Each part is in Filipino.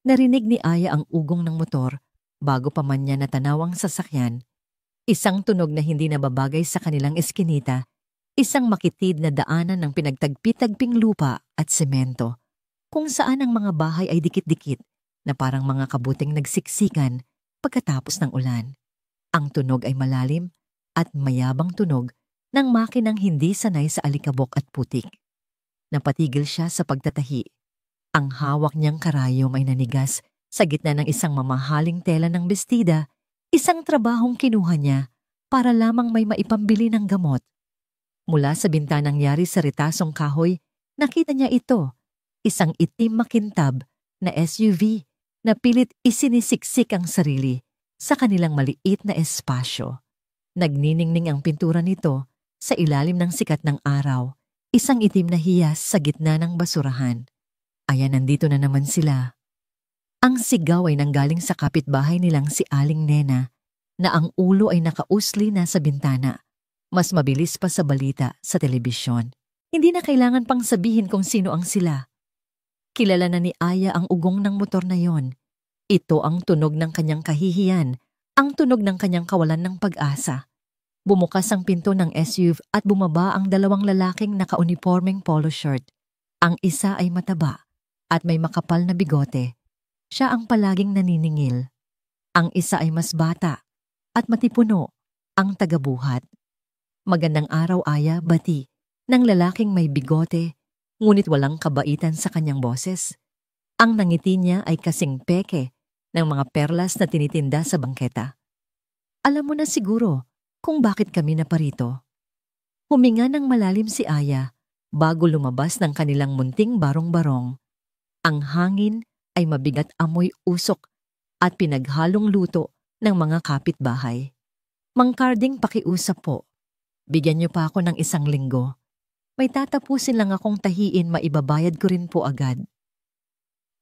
Narinig ni Aya ang ugong ng motor bago pa man niya natanaw ang sasakyan. Isang tunog na hindi nababagay sa kanilang eskinita, isang makitid na daanan ng pinagtagpi-tagping lupa at semento, kung saan ang mga bahay ay dikit-dikit na parang mga kabuting nagsiksikan pagkatapos ng ulan. Ang tunog ay malalim at mayabang tunog ng makinang hindi sanay sa alikabok at putik. Napatigil siya sa pagtatahi. Ang hawak niyang karayom ay nanigas sa gitna ng isang mamahaling tela ng bestida, isang trabahong kinuha niya para lamang may maipambili ng gamot. Mula sa bintanang yari sa ritasong kahoy, nakita niya ito, isang itim makintab na SUV na pilit isinisiksik ang sarili sa kanilang maliit na espasyo. Nagniningning ang pintura nito sa ilalim ng sikat ng araw, isang itim na hiyas sa gitna ng basurahan. Ayan, nandito na naman sila. Ang sigaw ay nanggaling sa kapitbahay nilang si Aling Nena na ang ulo ay nakausli na sa bintana. Mas mabilis pa sa balita sa telebisyon. Hindi na kailangan pang sabihin kung sino ang sila. Kilala na ni Aya ang ugong ng motor na yon. Ito ang tunog ng kanyang kahihiyan, ang tunog ng kanyang kawalan ng pag-asa. Bumukas ang pinto ng SUV at bumaba ang dalawang lalaking naka-uniformeng polo shirt. Ang isa ay mataba at may makapal na bigote. Siya ang palaging naniningil. Ang isa ay mas bata at matipuno, ang tagabuhat. Magandang araw, Aya, bati ng lalaking may bigote, ngunit walang kabaitan sa kanyang boses. Ang nangiti niya ay kasing peke ng mga perlas na tinitinda sa bangketa. Alam mo na siguro kung bakit kami naparito. Huminga ng malalim si Aya bago lumabas ng kanilang munting barong-barong. Ang hangin ay mabigat amoy usok at pinaghalong luto ng mga kapitbahay. Mang Carding, pakiusap po. Bigyan niyo pa ako ng 1 linggo. May tatapusin lang akong tahiin, maibabayad ko rin po agad.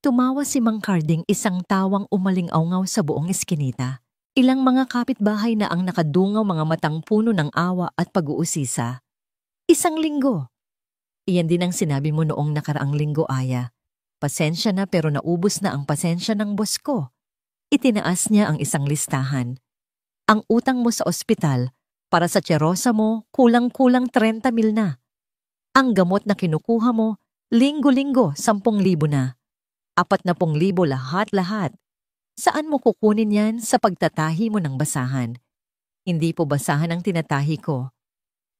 Tumawa si Mang Carding, isang tawang umaling-awngaw sa buong eskinita. Ilang mga kapitbahay na ang nakadungaw, mga matang puno ng awa at pag-uusisa. 1 linggo. Iyan din ang sinabi mo noong nakaraang linggo, Aya. Pasensya na pero naubos na ang pasensya ng boss ko. Itinaas niya ang isang listahan. Ang utang mo sa ospital para sa tserosa mo kulang-kulang 30,000 na. Ang gamot na kinukuha mo, linggo-linggo 10,000 na. 40,000 lahat-lahat. Saan mo kukunin yan sa pagtatahi mo ng basahan? Hindi po basahan ang tinatahi ko.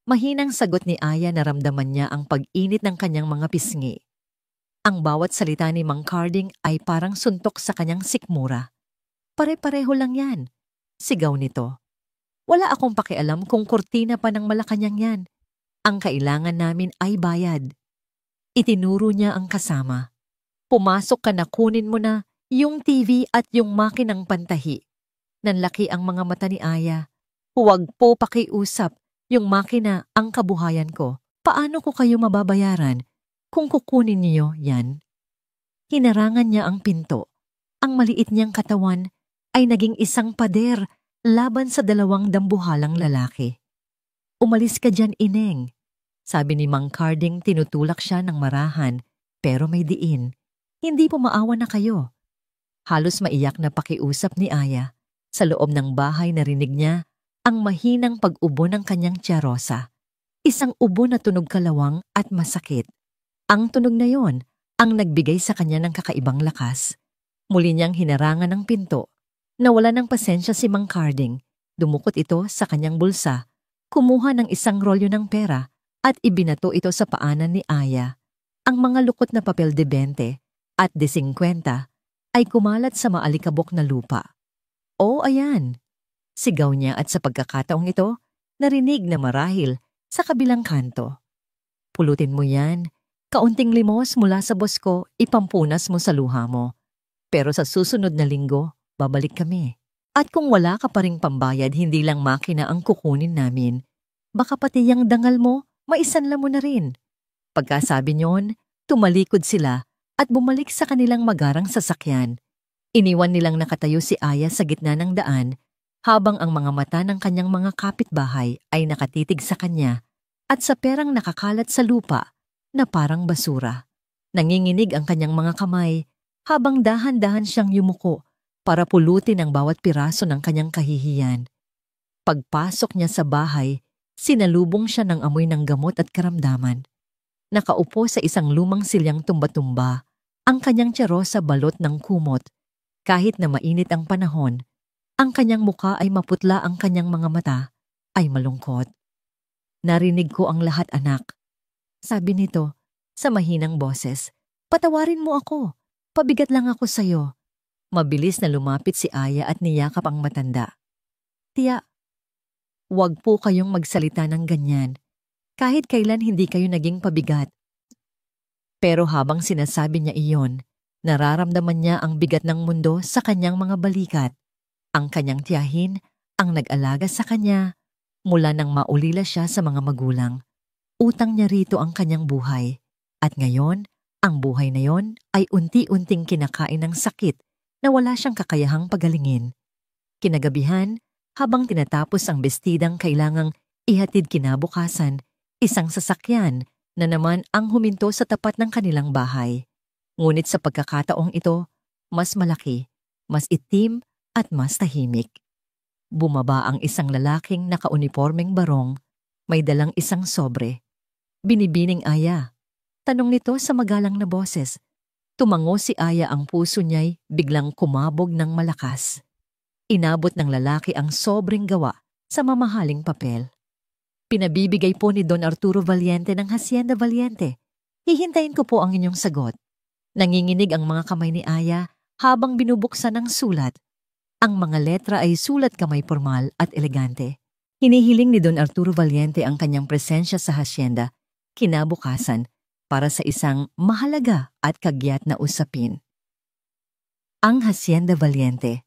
Mahinang sagot ni Aya, naramdaman niya ang pag-init ng kanyang mga pisngi. Ang bawat salita ni Mang Carding ay parang suntok sa kanyang sikmura. Pare-pareho lang yan. Sigaw nito. Wala akong pakialam kung kurtina pa ng Malacanang yan. Ang kailangan namin ay bayad. Itinuro niya ang kasama. Pumasok ka na, kunin mo na yung TV at yung makinang pantahi. Nanlaki ang mga mata ni Aya. Huwag po pakiusap, yung makina ang kabuhayan ko. Paano ko kayo mababayaran kung kukunin niyo yan? Hinarangan niya ang pinto. Ang maliit niyang katawan ay naging isang pader laban sa 2 dambuhalang lalaki. Umalis ka dyan, Ineng. Sabi ni Mang Carding, tinutulak siya ng marahan, pero may diin. Hindi po maawa na kayo. Halos maiyak na pakiusap ni Aya. Sa loob ng bahay narinig niya ang mahinang pag-ubo ng kanyang tsarosa. Isang ubo na tunog kalawang at masakit. Ang tunog na yon ang nagbigay sa kanya ng kakaibang lakas. Muli niyang hinarangan ng pinto. Nawala ng pasensya si Mang Carding. Dumukot ito sa kanyang bulsa, kumuha ng 1 rolyo ng pera at ibinato ito sa paanan ni Aya. Ang mga lukot na papel de 20 at de 50 ay kumalat sa maalikabok na lupa. "Oh, ayan!" Sigaw niya, at sa pagkakataong ito, narinig na marahil sa kabilang kanto. "Pulutin mo yan. Kaunting limos mula sa boss ko, ipampunas mo sa luha mo. Pero sa susunod na linggo, babalik kami. At kung wala ka pa ring pambayad, hindi lang makina ang kukunin namin. Baka pati yung dangal mo, maisanla mo na rin." Pagkasabi niyon, tumalikod sila at bumalik sa kanilang magarang sasakyan. Iniwan nilang nakatayo si Aya sa gitna ng daan habang ang mga mata ng kanyang mga kapitbahay ay nakatitig sa kanya at sa perang nakakalat sa lupa na parang basura. Nanginginig ang kanyang mga kamay habang dahan-dahan siyang yumuko para pulutin ang bawat piraso ng kanyang kahihiyan. Pagpasok niya sa bahay, sinalubong siya ng amoy ng gamot at karamdaman. Nakaupo sa isang lumang silyang tumba-tumba, ang kanyang tiyaro sa balot ng kumot. Kahit na mainit ang panahon, ang kanyang muka ay maputla, ang kanyang mga mata ay malungkot. "Narinig ko ang lahat, anak," sabi nito sa mahinang boses. "Patawarin mo ako. Pabigat lang ako sa'yo." Mabilis na lumapit si Aya at niyakap ang matanda. "Tiya, huwag po kayong magsalita ng ganyan. Kahit kailan hindi kayo naging pabigat." Pero habang sinasabi niya iyon, nararamdaman niya ang bigat ng mundo sa kanyang mga balikat. Ang kanyang tiyahin ang nag-alaga sa kanya mula nang maulila siya sa mga magulang. Utang niya rito ang kanyang buhay. At ngayon, ang buhay na yon ay unti-unting kinakain ng sakit na wala siyang kakayahang pagalingin. Kinagabihan, habang tinatapos ang bestidang kailangang ihatid kinabukasan, isang sasakyan na naman ang huminto sa tapat ng kanilang bahay. Ngunit sa pagkakataong ito, mas malaki, mas itim at mas tahimik. Bumaba ang isang lalaking nakaunipormeng barong, may dalang isang sobre. "Binibining Aya?" tanong nito sa magalang na boses. Tumango si Aya, ang puso niya'y biglang kumabog ng malakas. Inabot ng lalaki ang sobreng gawa sa mamahaling papel. "Pinabibigay po ni Don Arturo Valiente ng Hacienda Valiente. Hihintayin ko po ang inyong sagot." Nanginginig ang mga kamay ni Aya habang binubuksan ang sulat. Ang mga letra ay sulat kamay formal at elegante. Hinihiling ni Don Arturo Valiente ang kanyang presensya sa hacienda kinabukasan para sa isang mahalaga at kagyat na usapin. Ang Hacienda Valiente,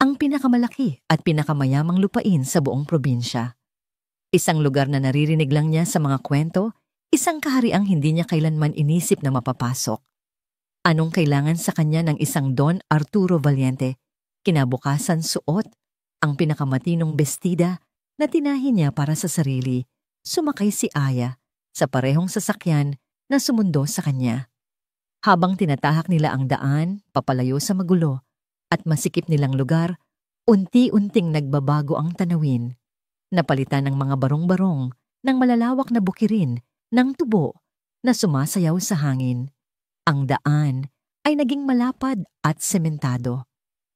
ang pinakamalaki at pinakamayamang lupain sa buong probinsya. Isang lugar na naririnig lang niya sa mga kwento, isang kahariang hindi niya kailanman inisip na mapapasok. Anong kailangan sa kanya ng isang Don Arturo Valiente? Kinabukasan suot ang pinakamatinong bestida na tinahin niya para sa sarili. Sumakay si Aya sa parehong sasakyan na sumundo sa kanya. Habang tinatahak nila ang daan, papalayo sa magulo at masikip nilang lugar, unti-unting nagbabago ang tanawin. Napalitan ng mga barong-barong ng malalawak na bukirin ng tubo na sumasayaw sa hangin. Ang daan ay naging malapad at sementado.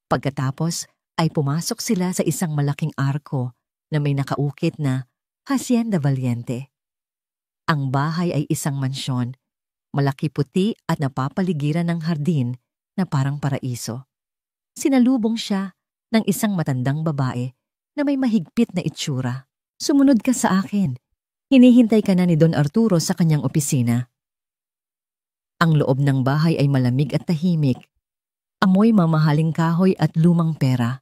Pagkatapos ay pumasok sila sa isang malaking arko na may nakaukit na Hacienda Valiente. Ang bahay ay isang mansyon, malaki, puti at napapaligiran ng hardin na parang paraiso. Sinalubong siya ng isang matandang babae na may mahigpit na itsura. "Sumunod ka sa akin. Hinihintay ka na ni Don Arturo sa kanyang opisina." Ang loob ng bahay ay malamig at tahimik. Amoy mamahaling kahoy at lumang pera.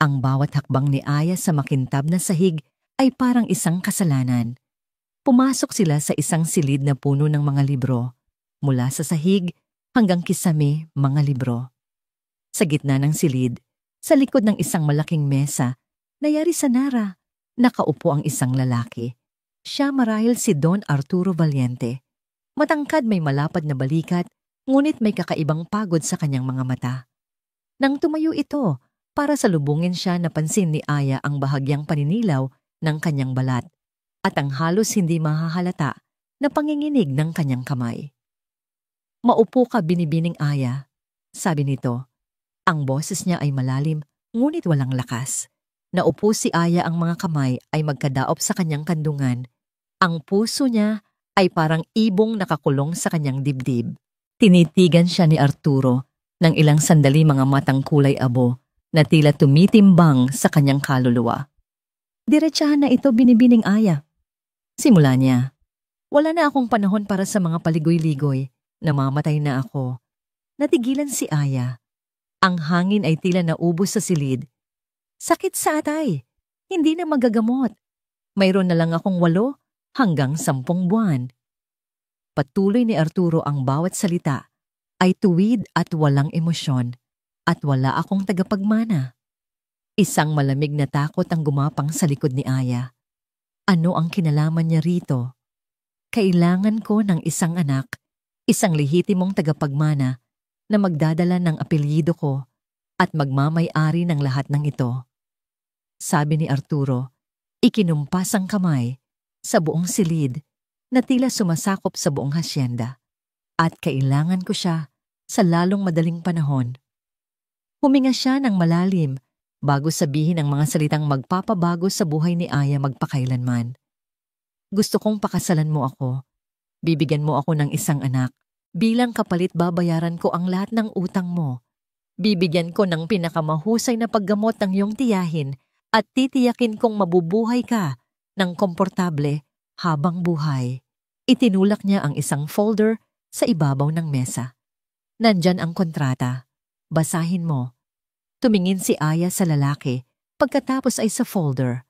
Ang bawat hakbang ni Aya sa makintab na sahig ay parang isang kasalanan. Pumasok sila sa isang silid na puno ng mga libro. Mula sa sahig hanggang kisame, mga libro. Sa gitna ng silid, sa likod ng isang malaking mesa, nayari sa nara, nakaupo ang isang lalaki. Siya marahil si Don Arturo Valiente. Matangkad, may malapad na balikat, ngunit may kakaibang pagod sa kanyang mga mata. Nang tumayo ito, para salubungin siya, napansin ni Aya ang bahagyang paninilaw ng kanyang balat at ang halos hindi mahahalata na panginginig ng kanyang kamay. "Maupo ka, binibining Aya," sabi nito. Ang boses niya ay malalim, ngunit walang lakas. Naupo si Aya, ang mga kamay ay magkadaop sa kanyang kandungan. Ang puso niya ay parang ibong nakakulong sa kanyang dibdib. Tinitigan siya ni Arturo ng ilang sandali, mga matang kulay abo na tila tumitimbang sa kanyang kaluluwa. "Diretsahan na ito, binibining Aya." Simula niya. "Wala na akong panahon para sa mga paligoy-ligoy. Namamatay na ako." Natigilan si Aya. Ang hangin ay tila naubos sa silid. "Sakit sa atay. Hindi na magagamot. Mayroon na lang akong 8 hanggang 10 buwan." Patuloy ni Arturo, ang bawat salita ay tuwid at walang emosyon, at wala akong tagapagmana. Isang malamig na takot ang gumapang sa likod ni Aya. Ano ang kinalaman niya rito? Kailangan ko ng isang anak, isang lehitimong tagapagmana na magdadala ng apelyido ko at magmamay-ari ng lahat ng ito. Sabi ni Arturo, ikinumpas ang kamay sa buong silid na tila sumasakop sa buong hasyenda at kailangan ko siya sa lalong madaling panahon. Huminga siya ng malalim bago sabihin ang mga salitang magpapabago sa buhay ni Aya magpakailanman. Gusto kong pakasalan mo ako. Bibigyan mo ako ng isang anak. Bilang kapalit babayaran ko ang lahat ng utang mo. Bibigyan ko ng pinakamahusay na paggamot ng iyong tiyahin at titiyakin kong mabubuhay ka ng komportable habang buhay. Itinulak niya ang isang folder sa ibabaw ng mesa. Nandyan ang kontrata. Basahin mo. Tumingin si Aya sa lalaki pagkatapos ay sa folder.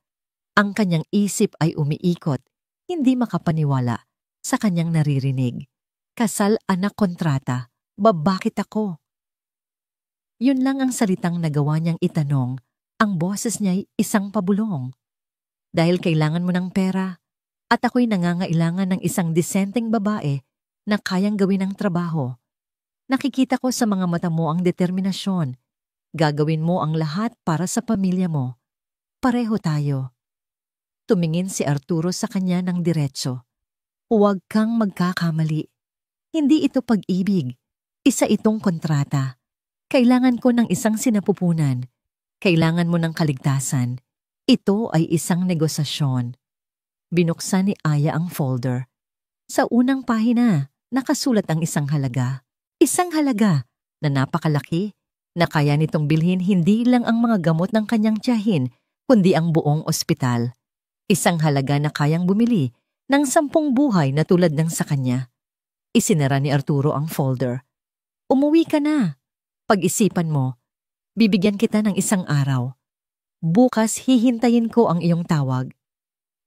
Ang kanyang isip ay umiikot, hindi makapaniwala sa kanyang naririnig. Kasal, anak, kontrata, babakit ako? Yun lang ang salitang nagawa niyang itanong, ang boses niya'y isang pabulong. Dahil kailangan mo ng pera, at ako'y nangangailangan ng isang disenteng babae na kayang gawin ang trabaho. Nakikita ko sa mga mata mo ang determinasyon. Gagawin mo ang lahat para sa pamilya mo. Pareho tayo. Tumingin si Arturo sa kanya ng diretso. Huwag kang magkakamali. Hindi ito pag-ibig. Isa itong kontrata. Kailangan ko ng isang sinapupunan. Kailangan mo ng kaligtasan. Ito ay isang negosasyon. Binuksan ni Aya ang folder. Sa unang pahina, nakasulat ang isang halaga. Isang halaga na napakalaki na kaya nitong bilhin hindi lang ang mga gamot ng kanyang tiyahin, kundi ang buong ospital. Isang halaga na kayang bumili ng 10 buhay na tulad ng sa kanya. Isinara ni Arturo ang folder. Umuwi ka na. Pag-isipan mo, bibigyan kita ng isang araw. Bukas hihintayin ko ang iyong tawag.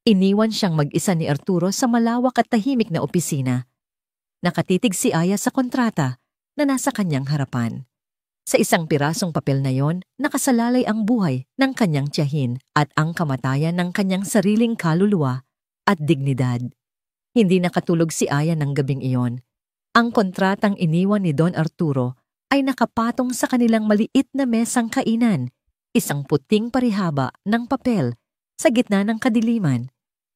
Iniwan siyang mag-isa ni Arturo sa malawak at tahimik na opisina. Nakatitig si Aya sa kontrata na nasa kanyang harapan. Sa isang pirasong papel na yon, nakasalalay ang buhay ng kanyang tiyahin at ang kamatayan ng kanyang sariling kaluluwa at dignidad. Hindi nakatulog si Aya ng gabing iyon. Ang kontratang iniwan ni Don Arturo ay nakapatong sa kanilang maliit na mesang kainan, isang puting parihaba ng papel sa gitna ng kadiliman.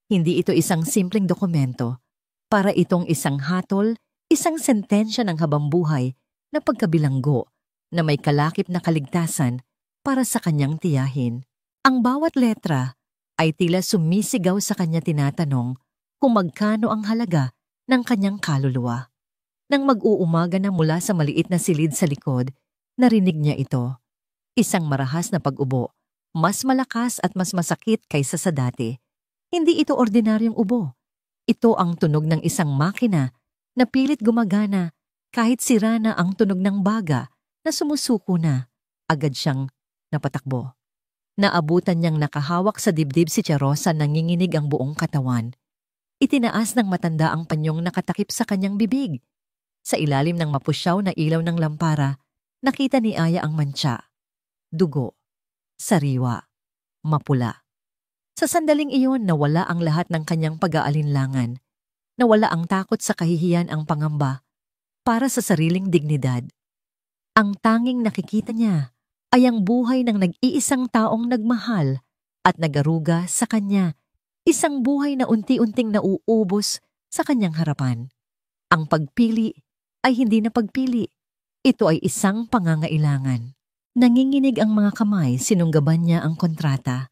Hindi ito isang simpleng dokumento. Para itong isang hatol, isang sentensya ng habambuhay na pagkabilanggo na may kalakip na kaligtasan para sa kanyang tiyahin. Ang bawat letra ay tila sumisigaw sa kanya tinatanong kung magkano ang halaga ng kanyang kaluluwa. Nang mag-uumaga na mula sa maliit na silid sa likod, narinig niya ito. Isang marahas na pag-ubo, mas malakas at mas masakit kaysa sa dati. Hindi ito ordinaryong ubo. Ito ang tunog ng isang makina na pilit gumagana kahit sira na ang tunog ng baga na sumusuko na. Agad siyang napatakbo. Naabutan niyang nakahawak sa dibdib si Charosa, nanginginig ang buong katawan. Itinaas ng matanda ang panyong nakatakip sa kanyang bibig. Sa ilalim ng mapusyaw na ilaw ng lampara, nakita ni Aya ang mantsa. Dugo, sariwa, mapula. Sa sandaling iyon, nawala ang lahat ng kanyang pag-aalinlangan. Nawala ang takot sa kahihiyan, ang pangamba para sa sariling dignidad. Ang tanging nakikita niya ay ang buhay ng nag-iisang taong nagmahal at nagaruga sa kanya. Isang buhay na unti-unting nauubos sa kanyang harapan. Ang pagpili ay hindi na pagpili. Ito ay isang pangangailangan. Nanginginig ang mga kamay, sinunggaban niya ang kontrata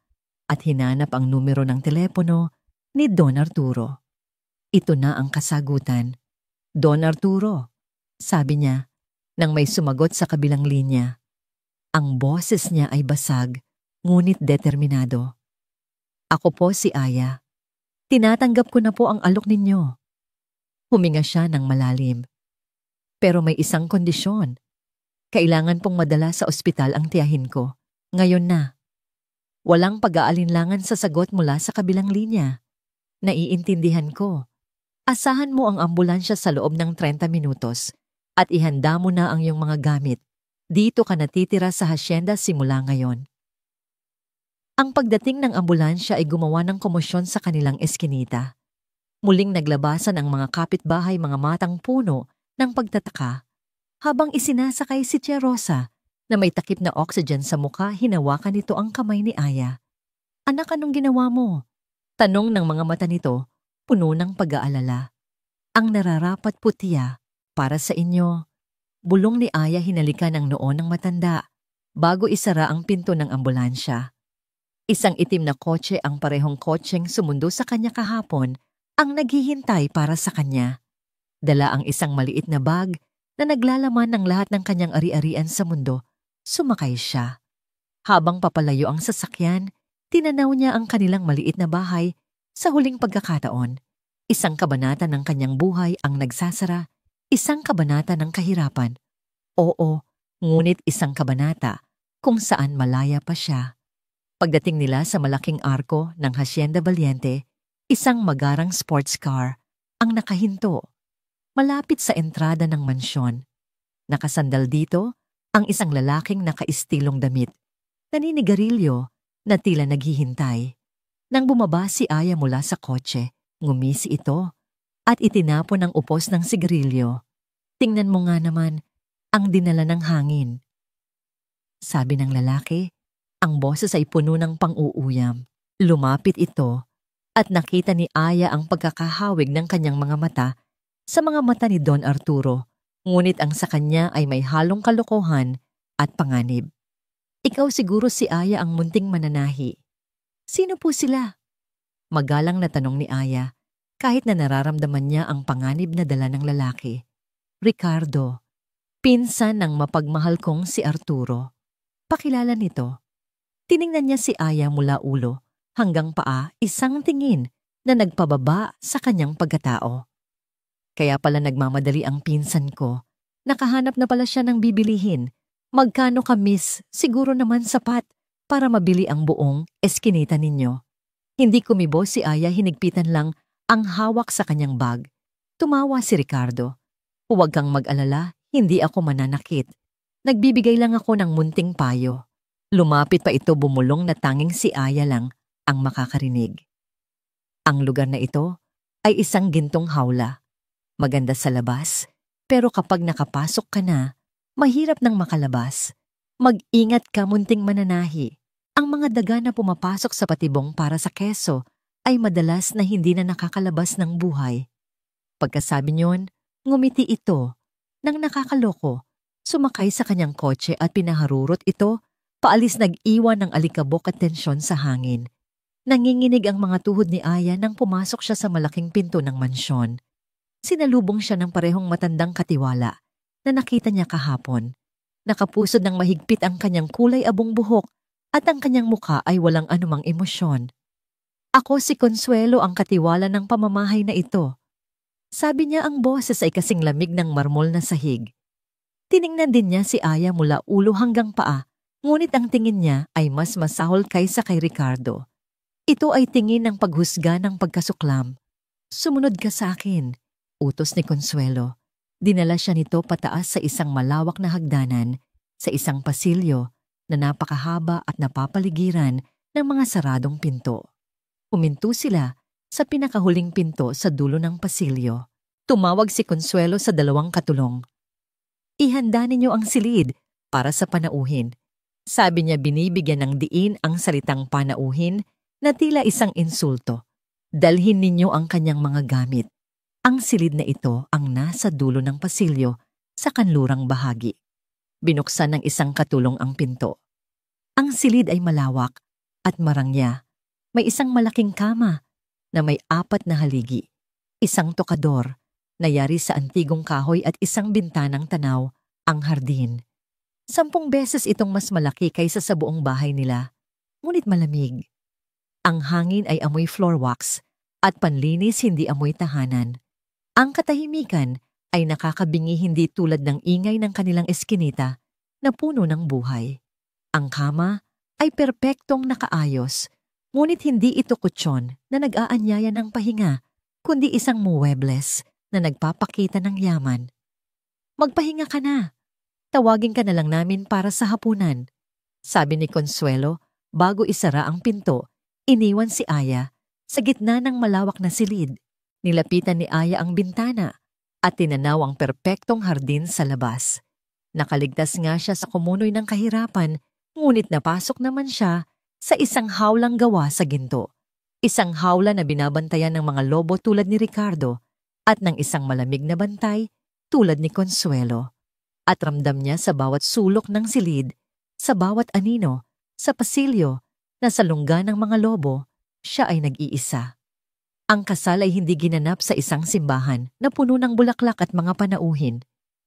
at hinanap ang numero ng telepono ni Don Arturo. Ito na ang kasagutan. Don Arturo, sabi niya, nang may sumagot sa kabilang linya. Ang boses niya ay basag, ngunit determinado. Ako po si Aya. Tinatanggap ko na po ang alok ninyo. Huminga siya ng malalim. Pero may isang kondisyon. Kailangan pong madala sa ospital ang tiyahin ko. Ngayon na. Walang pag-aalinlangan sa sagot mula sa kabilang linya. Naiintindihan ko. Asahan mo ang ambulansya sa loob ng 30 minutos at ihanda mo na ang iyong mga gamit. Dito ka natitira sa hasyenda simula ngayon. Ang pagdating ng ambulansya ay gumawa ng komosyon sa kanilang eskinita. Muling naglabasan ang mga kapitbahay, mga matang puno ng pagtataka. Habang isinasakay si Tia Rosa na may takip na oxygen sa mukha, hinawakan nito ang kamay ni Aya. "Anak, anong ginawa mo?" Tanong ng mga mata nito, puno ng pag-aalala. "Ang nararapat po, Tia, para sa inyo." Bulong ni Aya hinalikan ang noo ng matanda bago isara ang pinto ng ambulansya. Isang itim na kotse, ang parehong kotseng sumundo sa kanya kahapon, ang naghihintay para sa kanya. Dala ang isang maliit na bag na naglalaman ng lahat ng kanyang ari-arian sa mundo. Sumakay siya. Habang papalayo ang sasakyan, tinanaw niya ang kanilang maliit na bahay. Sa huling pagkakataon, isang kabanata ng kanyang buhay ang nagsasara, isang kabanata ng kahirapan. Oo, ngunit isang kabanata kung saan malaya pa siya. Pagdating nila sa malaking arko ng Hacienda Valiente, isang magarang sports car ang nakahinto malapit sa entrada ng mansyon. Nakasandal dito ang isang lalaking nakaistilong damit, naninigarilyo na tila naghihintay. Nang bumaba si Aya mula sa kotse, ngumisi ito at itinapon ang upos ng sigarilyo. "Tingnan mo nga naman, ang dinala ng hangin," sabi ng lalaki. Ang boses ay puno ng pang-uuyam. Lumapit ito at nakita ni Aya ang pagkakahawig ng kanyang mga mata sa mga mata ni Don Arturo, ngunit ang sa kanya ay may halong kalokohan at panganib. "Ikaw siguro si Aya ang munting mananahi." "Sino po sila?" Magalang na tanong ni Aya, kahit na nararamdaman niya ang panganib na dala ng lalaki. "Ricardo, pinsan ng mapagmahal kong si Arturo." Pakilala nito. Tiningnan niya si Aya mula ulo hanggang paa, isang tingin na nagpababa sa kanyang pagkatao. "Kaya pala nagmamadali ang pinsan ko. Nakahanap na pala siya ng bibilihin. Magkano ka, miss? Siguro naman sapat para mabili ang buong eskinita ninyo." Hindi kumibo si Aya, hinigpitan lang ang hawak sa kanyang bag. Tumawa si Ricardo. "Huwag kang mag-alala, hindi ako mananakit. Nagbibigay lang ako ng munting payo." Lumapit pa ito, bumulong na tanging si Aya lang ang makakarinig. Ang lugar na ito ay isang gintong hawla. Maganda sa labas, pero kapag nakapasok ka na, mahirap nang makalabas. Mag-ingat ka, munting mananahi. Ang mga daga na pumapasok sa patibong para sa keso ay madalas na hindi na nakakalabas ng buhay. Pagkasabi niyon, ngumiti ito. Nang nakakaloko, sumakay sa kanyang kotse at pinaharurot ito, paalis, nag-iwan ng alikabok at tensyon sa hangin. Nanginginig ang mga tuhod ni Aya nang pumasok siya sa malaking pinto ng mansyon. Sinalubong siya ng parehong matandang katiwala na nakita niya kahapon. Nakapusod ng mahigpit ang kanyang kulay abong buhok at ang kanyang mukha ay walang anumang emosyon. "Ako si Consuelo, ang katiwala ng pamamahay na ito." Sabi niya, ang boses ay kasing lamig ng marmol na sahig. Tiningnan din niya si Aya mula ulo hanggang paa, ngunit ang tingin niya ay mas masahol kaysa kay Ricardo. Ito ay tingin ng paghusga ng pagkasuklam. "Sumunod ka sa akin," utos ni Consuelo. Dinala siya nito pataas sa isang malawak na hagdanan, sa isang pasilyo na napakahaba at napapaligiran ng mga saradong pinto. Huminto sila sa pinakahuling pinto sa dulo ng pasilyo. Tumawag si Consuelo sa dalawang katulong. "Ihanda ninyo ang silid para sa panauhin." Sabi niya, binibigyan ng diin ang salitang panauhin na tila isang insulto. "Dalhin ninyo ang kanyang mga gamit." Ang silid na ito ang nasa dulo ng pasilyo sa kanlurang bahagi. Binuksan ng isang katulong ang pinto. Ang silid ay malawak at marangya. May isang malaking kama na may 4 na haligi, isang tokador na yari sa antigong kahoy at isang bintanang tanaw ang hardin. 10 beses itong mas malaki kaysa sa buong bahay nila, ngunit malamig. Ang hangin ay amoy floor wax at panlinis, hindi amoy tahanan. Ang katahimikan ay nakakabingi, hindi tulad ng ingay ng kanilang eskinita na puno ng buhay. Ang kama ay perpektong nakaayos, ngunit hindi ito kutsyon na nag-aanyaya ng pahinga, kundi isang muebles na nagpapakita ng yaman. "Magpahinga ka na. Tawagin ka na lang namin para sa hapunan," sabi ni Consuelo bago isara ang pinto. Iniwan si Aya sa gitna ng malawak na silid. Nilapitan ni Aya ang bintana at tinanaw ang perpektong hardin sa labas. Nakaligtas nga siya sa kumunoy ng kahirapan, ngunit napasok naman siya sa isang hawlang gawa sa ginto. Isang hawla na binabantayan ng mga lobo tulad ni Ricardo at ng isang malamig na bantay tulad ni Consuelo. At ramdam niya sa bawat sulok ng silid, sa bawat anino, sa pasilyo, na sa lungga ng mga lobo, siya ay nag-iisa. Ang kasal ay hindi ginanap sa isang simbahan na puno ng bulaklak at mga panauhin.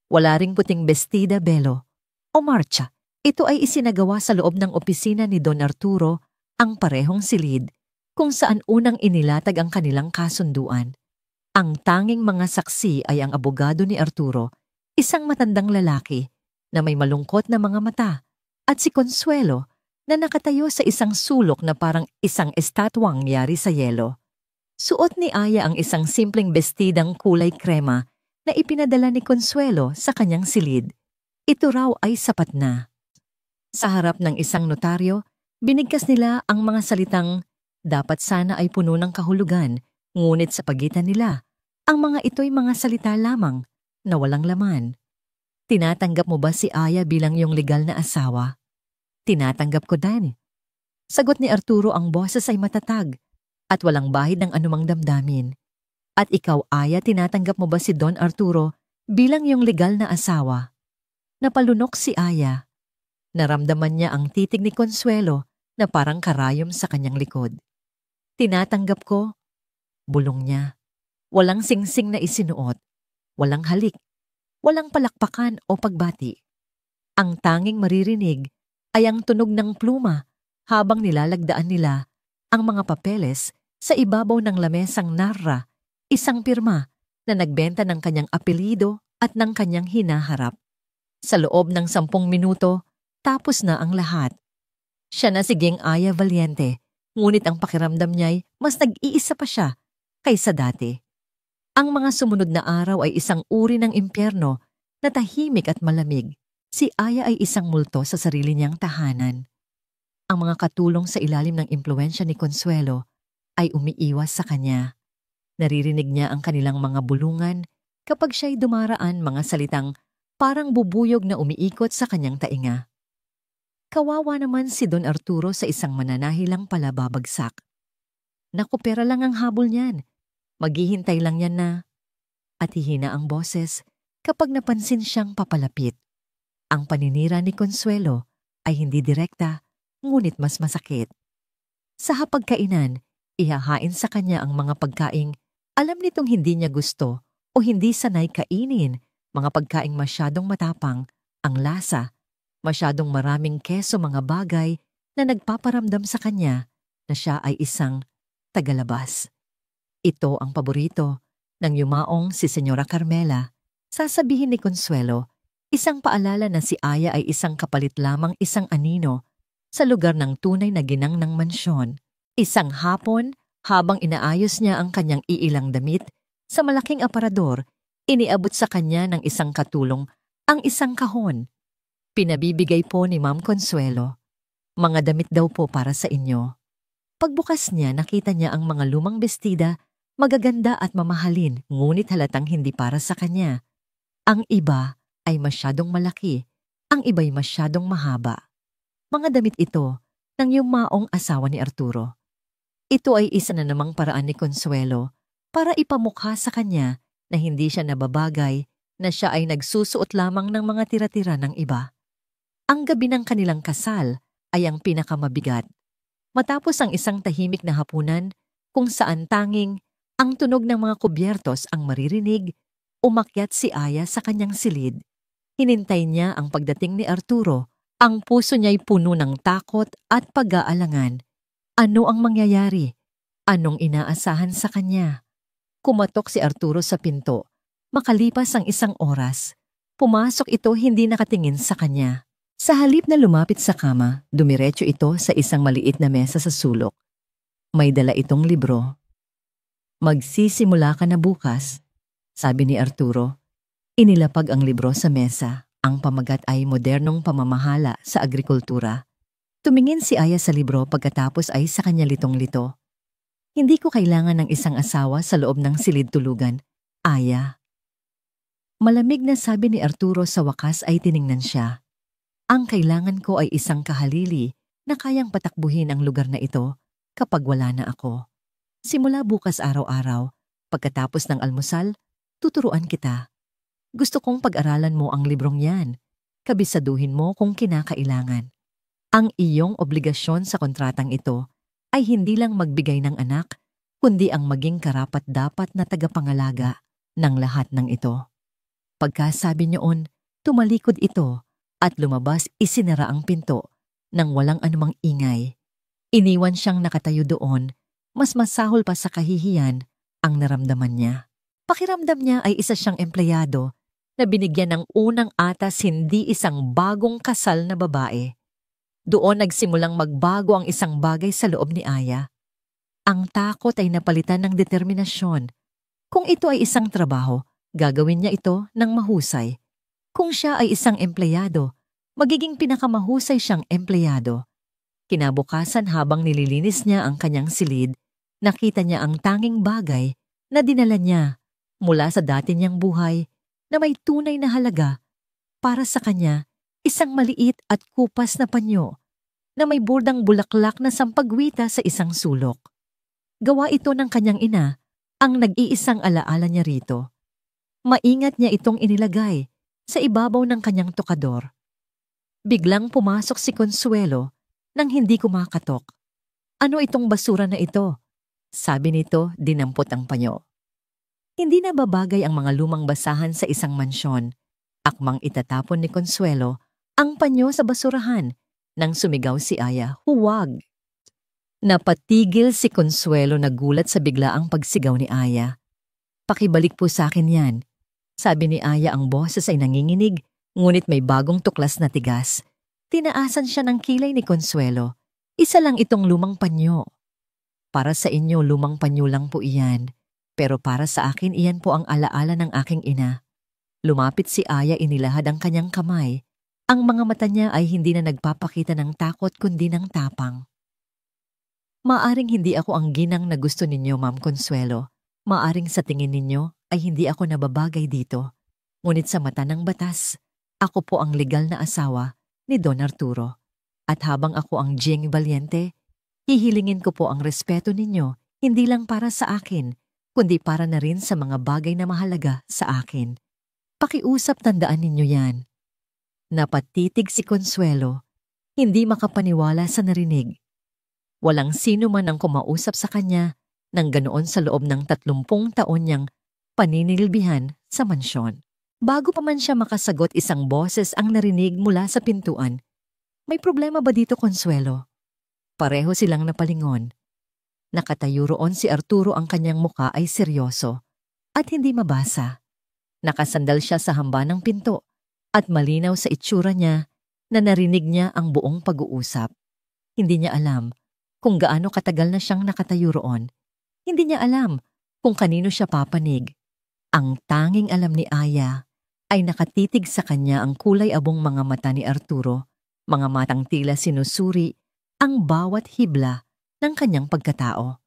Wala ring puting bestida belo o marcha. Ito ay isinagawa sa loob ng opisina ni Don Arturo, ang parehong silid, kung saan unang inilatag ang kanilang kasunduan. Ang tanging mga saksi ay ang abogado ni Arturo, isang matandang lalaki na may malungkot na mga mata, at si Consuelo na nakatayo sa isang sulok na parang isang estatwang yari sa yelo. Suot ni Aya ang isang simpleng bestidang kulay krema na ipinadala ni Consuelo sa kanyang silid. Ito raw ay sapat na. Sa harap ng isang notaryo, binigkas nila ang mga salitang dapat sana ay puno ng kahulugan, ngunit sa pagitan nila, ang mga ito'y mga salita lamang na walang laman. Tinatanggap mo ba si Aya bilang iyong legal na asawa? Tinatanggap ko din. Sagot ni Arturo, ang boses ay matatag at walang bahid ng anumang damdamin. At ikaw, Aya, tinatanggap mo ba si Don Arturo bilang iyong legal na asawa? Napalunok si Aya. Naramdaman niya ang titig ni Consuelo na parang karayom sa kanyang likod. Tinatanggap ko, bulong niya. Walang singsing na isinuot, walang halik, walang palakpakan o pagbati. Ang tanging maririnig ay ang tunog ng pluma habang nilalagdaan nila ang mga papeles sa ibabaw ng lamesang narra, isang pirma na nagbenta ng kanyang apelido at ng kanyang hinaharap. Sa loob ng 10 minuto, tapos na ang lahat. Siya na si Geng Aya Valiente, ngunit ang pakiramdam niya'y mas nag-iisa pa siya kaysa dati. Ang mga sumunod na araw ay isang uri ng impyerno na tahimik at malamig. Si Aya ay isang multo sa sarili niyang tahanan. Ang mga katulong sa ilalim ng impluwensya ni Consuelo ay umiiwas sa kanya. Naririnig niya ang kanilang mga bulungan kapag siya'y dumaraan, mga salitang parang bubuyog na umiikot sa kanyang tainga. Kawawa naman si Don Arturo sa isang mananahilang pala babagsak. Naku, pera lang ang habol niyan. Maghihintay lang yan na. At hihina ang boses kapag napansin siyang papalapit. Ang paninira ni Consuelo ay hindi direkta, ngunit mas masakit. Sa hapagkainan, ihahain sa kanya ang mga pagkaing alam nitong hindi niya gusto o hindi sanay kainin, mga pagkaing masyadong matapang, ang lasa, masyadong maraming keso, mga bagay na nagpaparamdam sa kanya na siya ay isang tagalabas. Ito ang paborito ng yumaong si Senyora Carmela. Sasabihin ni Consuelo, isang paalala na si Aya ay isang kapalit lamang, isang anino sa lugar ng tunay na ginang ng mansyon. Isang hapon, habang inaayos niya ang kanyang iilang damit sa malaking aparador, iniabot sa kanya ng isang katulong ang isang kahon. Pinabibigay po ni Ma'am Consuelo. Mga damit daw po para sa inyo. Pagbukas niya, nakita niya ang mga lumang bestida, magaganda at mamahalin, ngunit halatang hindi para sa kanya. Ang iba ay masyadong malaki, ang iba'y masyadong mahaba. Mga damit ito ng yumaong asawa ni Arturo. Ito ay isa na namang paraan ni Consuelo para ipamukha sa kanya na hindi siya nababagay, na siya ay nagsusuot lamang ng mga tira-tira ng iba. Ang gabi ng kanilang kasal ay ang pinakamabigat. Matapos ang isang tahimik na hapunan kung saan tanging ang tunog ng mga kubyertos ang maririnig, umakyat si Aya sa kanyang silid. Hinintay niya ang pagdating ni Arturo. Ang puso niya'y puno ng takot at pag-aalangan. Ano ang mangyayari? Anong inaasahan sa kanya? Kumatok si Arturo sa pinto. Makalipas ang 1 oras, pumasok ito, hindi nakatingin sa kanya. Sa halip na lumapit sa kama, dumiretso ito sa isang maliit na mesa sa sulok. May dala itong libro. Magsisimula ka na bukas, sabi ni Arturo. Inilapag ang libro sa mesa. Ang pamagat ay modernong pamamahala sa agrikultura. Tumingin si Aya sa libro, pagkatapos ay sa kanya litong-lito. Hindi ko kailangan ng isang asawa sa loob ng silid tulugan, Aya. Malamig na sabi ni Arturo sa wakas ay tiningnan siya. Ang kailangan ko ay isang kahalili na kayang patakbuhin ang lugar na ito kapag wala na ako. Simula bukas araw-araw, pagkatapos ng almusal, tuturuan kita. Gusto kong pag-aralan mo ang librong yan. Kabisaduhin mo kung kinakailangan. Ang iyong obligasyon sa kontratang ito ay hindi lang magbigay ng anak, kundi ang maging karapat-dapat na tagapangalaga ng lahat ng ito. Pagkasabi niyoon, tumalikod ito at lumabas isinara ang pinto nang walang anumang ingay. Iniwan siyang nakatayo doon, mas masahol pa sa kahihiyan ang naramdaman niya. Pakiramdam niya ay isa siyang empleyado na binigyan ng unang atas hindi isang bagong kasal na babae. Doon nagsimulang magbago ang isang bagay sa loob ni Aya. Ang takot ay napalitan ng determinasyon. Kung ito ay isang trabaho, gagawin niya ito ng mahusay. Kung siya ay isang empleyado, magiging pinakamahusay siyang empleyado. Kinabukasan habang nililinis niya ang kanyang silid, nakita niya ang tanging bagay na dinala niya mula sa dati niyang buhay na may tunay na halaga para sa kanya, isang maliit at kupas na panyo na may bordang bulaklak na sampagwita sa isang sulok. Gawa ito ng kanyang ina, ang nag-iisang alaala niya rito. Maingat niya itong inilagay sa ibabaw ng kanyang tokador. Biglang pumasok si Consuelo nang hindi kumakatok. Ano itong basura na ito? Sabi nito, dinampot ang panyo. Hindi na babagay ang mga lumang basahan sa isang mansyon. Akmang itatapon ni Consuelo ang panyo sa basurahan nang sumigaw si Aya, huwag! Napatigil si Consuelo na gulat sa biglaang pagsigaw ni Aya. Pakibalik po sa akin yan. Sabi ni Aya, ang boses ay nanginginig, ngunit may bagong tuklas na tigas. Tinaasan siya ng kilay ni Consuelo. Isa lang itong lumang panyo. Para sa inyo, lumang panyo lang po iyan. Pero para sa akin, iyan po ang alaala ng aking ina. Lumapit si Aya, inilahad ang kanyang kamay. Ang mga mata niya ay hindi na nagpapakita ng takot kundi ng tapang. Maaring hindi ako ang ginang na gusto ninyo, Ma'am Consuelo. Maaring sa tingin ninyo ay hindi ako nababagay dito. Ngunit sa mata ng batas, ako po ang legal na asawa ni Don Arturo. At habang ako ang Jing Valiente, hihilingin ko po ang respeto ninyo hindi lang para sa akin, kundi para na rin sa mga bagay na mahalaga sa akin. Pakiusap, tandaan ninyo yan. Napatitig si Consuelo, hindi makapaniwala sa narinig. Walang sino man ang kumausap sa kanya nang ganoon sa loob ng 30 taon niyang paninilbihan sa mansyon. Bago pa man siya makasagot, isang boses ang narinig mula sa pintuan. May problema ba dito, Consuelo? Pareho silang napalingon. Nakatayo roon si Arturo, ang kanyang muka ay seryoso at hindi mabasa. Nakasandal siya sa hamba ng pinto at malinaw sa itsura niya na narinig niya ang buong pag-uusap. Hindi niya alam kung gaano katagal na siyang nakatayo roon. Hindi niya alam kung kanino siya papanig. Ang tanging alam ni Aya ay nakatitig sa kanya ang kulay abong mga mata ni Arturo, mga matang tila sinusuri ang bawat hibla ng kanyang pagkatao.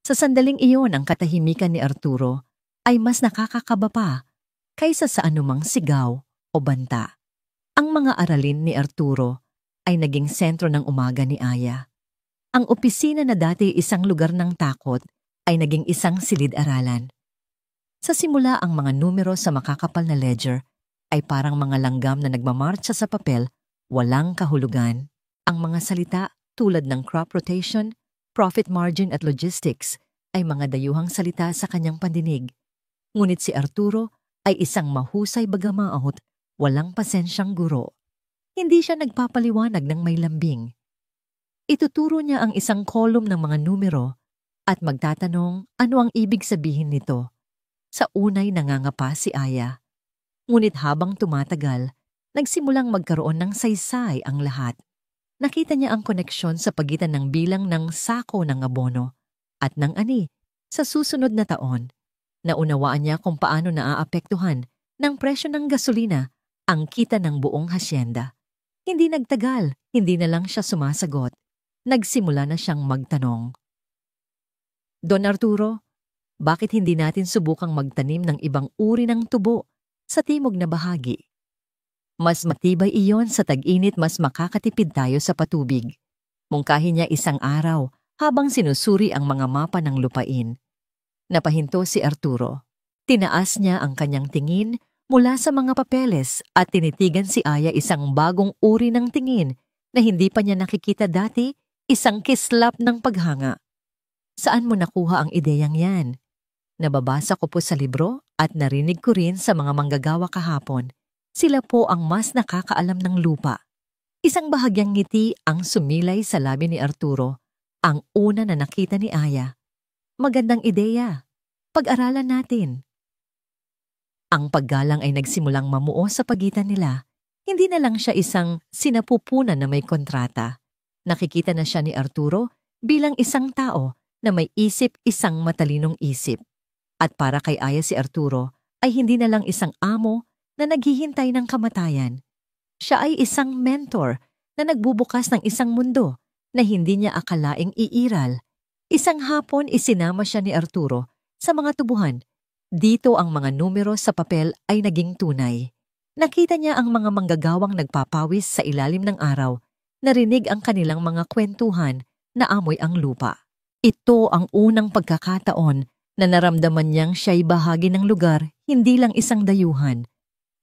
Sa sandaling iyon, ang katahimikan ni Arturo ay mas nakakakaba pa kaysa sa anumang sigaw o banta. Ang mga aralin ni Arturo ay naging sentro ng umaga ni Aya. Ang opisina na dati isang lugar ng takot ay naging isang silid-aralan. Sa simula, ang mga numero sa makakapal na ledger ay parang mga langgam na nagmamarcha sa papel, walang kahulugan. Ang mga salita tulad ng crop rotation, profit margin at logistics ay mga dayuhang salita sa kanyang pandinig. Ngunit si Arturo ay isang mahusay bagamaot, walang pasensyang guro. Hindi siya nagpapaliwanag ng may lambing. Ituturo niya ang isang kolum ng mga numero at magtatanong ano ang ibig sabihin nito. Sa unay nangangapa si Aya. Ngunit habang tumatagal, nagsimulang magkaroon ng saysay ang lahat. Nakita niya ang koneksyon sa pagitan ng bilang ng sako ng abono at ng ani sa susunod na taon. Naunawaan niya kung paano naaapektuhan ng presyo ng gasolina ang kita ng buong hasyenda. Hindi nagtagal, hindi na lang siya sumasagot. Nagsimula na siyang magtanong. Don Arturo, bakit hindi natin subukang magtanim ng ibang uri ng tubo sa timog na bahagi. Mas matibay iyon sa tag-init, mas makakatipid tayo sa patubig. Mungkahi niya isang araw habang sinusuri ang mga mapa ng lupain. Napahinto si Arturo. Tinaas niya ang kanyang tingin mula sa mga papeles at tinitigan si Aya isang bagong uri ng tingin na hindi pa niya nakikita dati, isang kislap ng paghanga. Saan mo nakuha ang ideyang yan? Nababasa ko po sa libro at narinig ko rin sa mga manggagawa kahapon. Sila po ang mas nakakaalam ng lupa. Isang bahagyang ngiti ang sumilay sa labi ni Arturo, ang una na nakita ni Aya. Magandang ideya. Pag-aralan natin. Ang paggalang ay nagsimulang mamuo sa pagitan nila. Hindi na lang siya isang sinapupunan na may kontrata. Nakikita na siya ni Arturo bilang isang tao na may isip, isang matalinong isip. At para kay Aya si Arturo ay hindi na lang isang amo na naghihintay ng kamatayan. Siya ay isang mentor na nagbubukas ng isang mundo na hindi niya akalaing iiral. Isang hapon isinama siya ni Arturo sa mga tubuhan. Dito ang mga numero sa papel ay naging tunay. Nakita niya ang mga manggagawang nagpapawis sa ilalim ng araw. Narinig ang kanilang mga kwentuhan na amoy ang lupa. Ito ang unang pagkakataon na naramdaman niyang siya'y bahagi ng lugar, hindi lang isang dayuhan.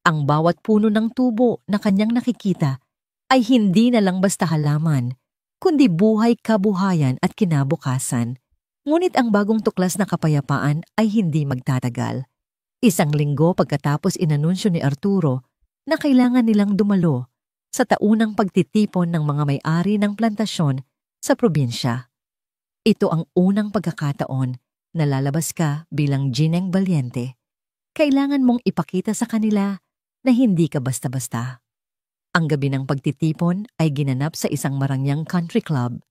Ang bawat puno ng tubo na kanyang nakikita ay hindi na lang basta halaman, kundi buhay kabuhayan at kinabukasan. Ngunit ang bagong tuklas na kapayapaan ay hindi magtatagal. Isang linggo pagkatapos inanunsyo ni Arturo na kailangan nilang dumalo sa taunang pagtitipon ng mga may-ari ng plantasyon sa probinsya. Ito ang unang pagkakataon na lalabas ka bilang gineng balyente. Kailangan mong ipakita sa kanila na hindi ka basta-basta. Ang gabi ng pagtitipon ay ginanap sa isang marangyang country club.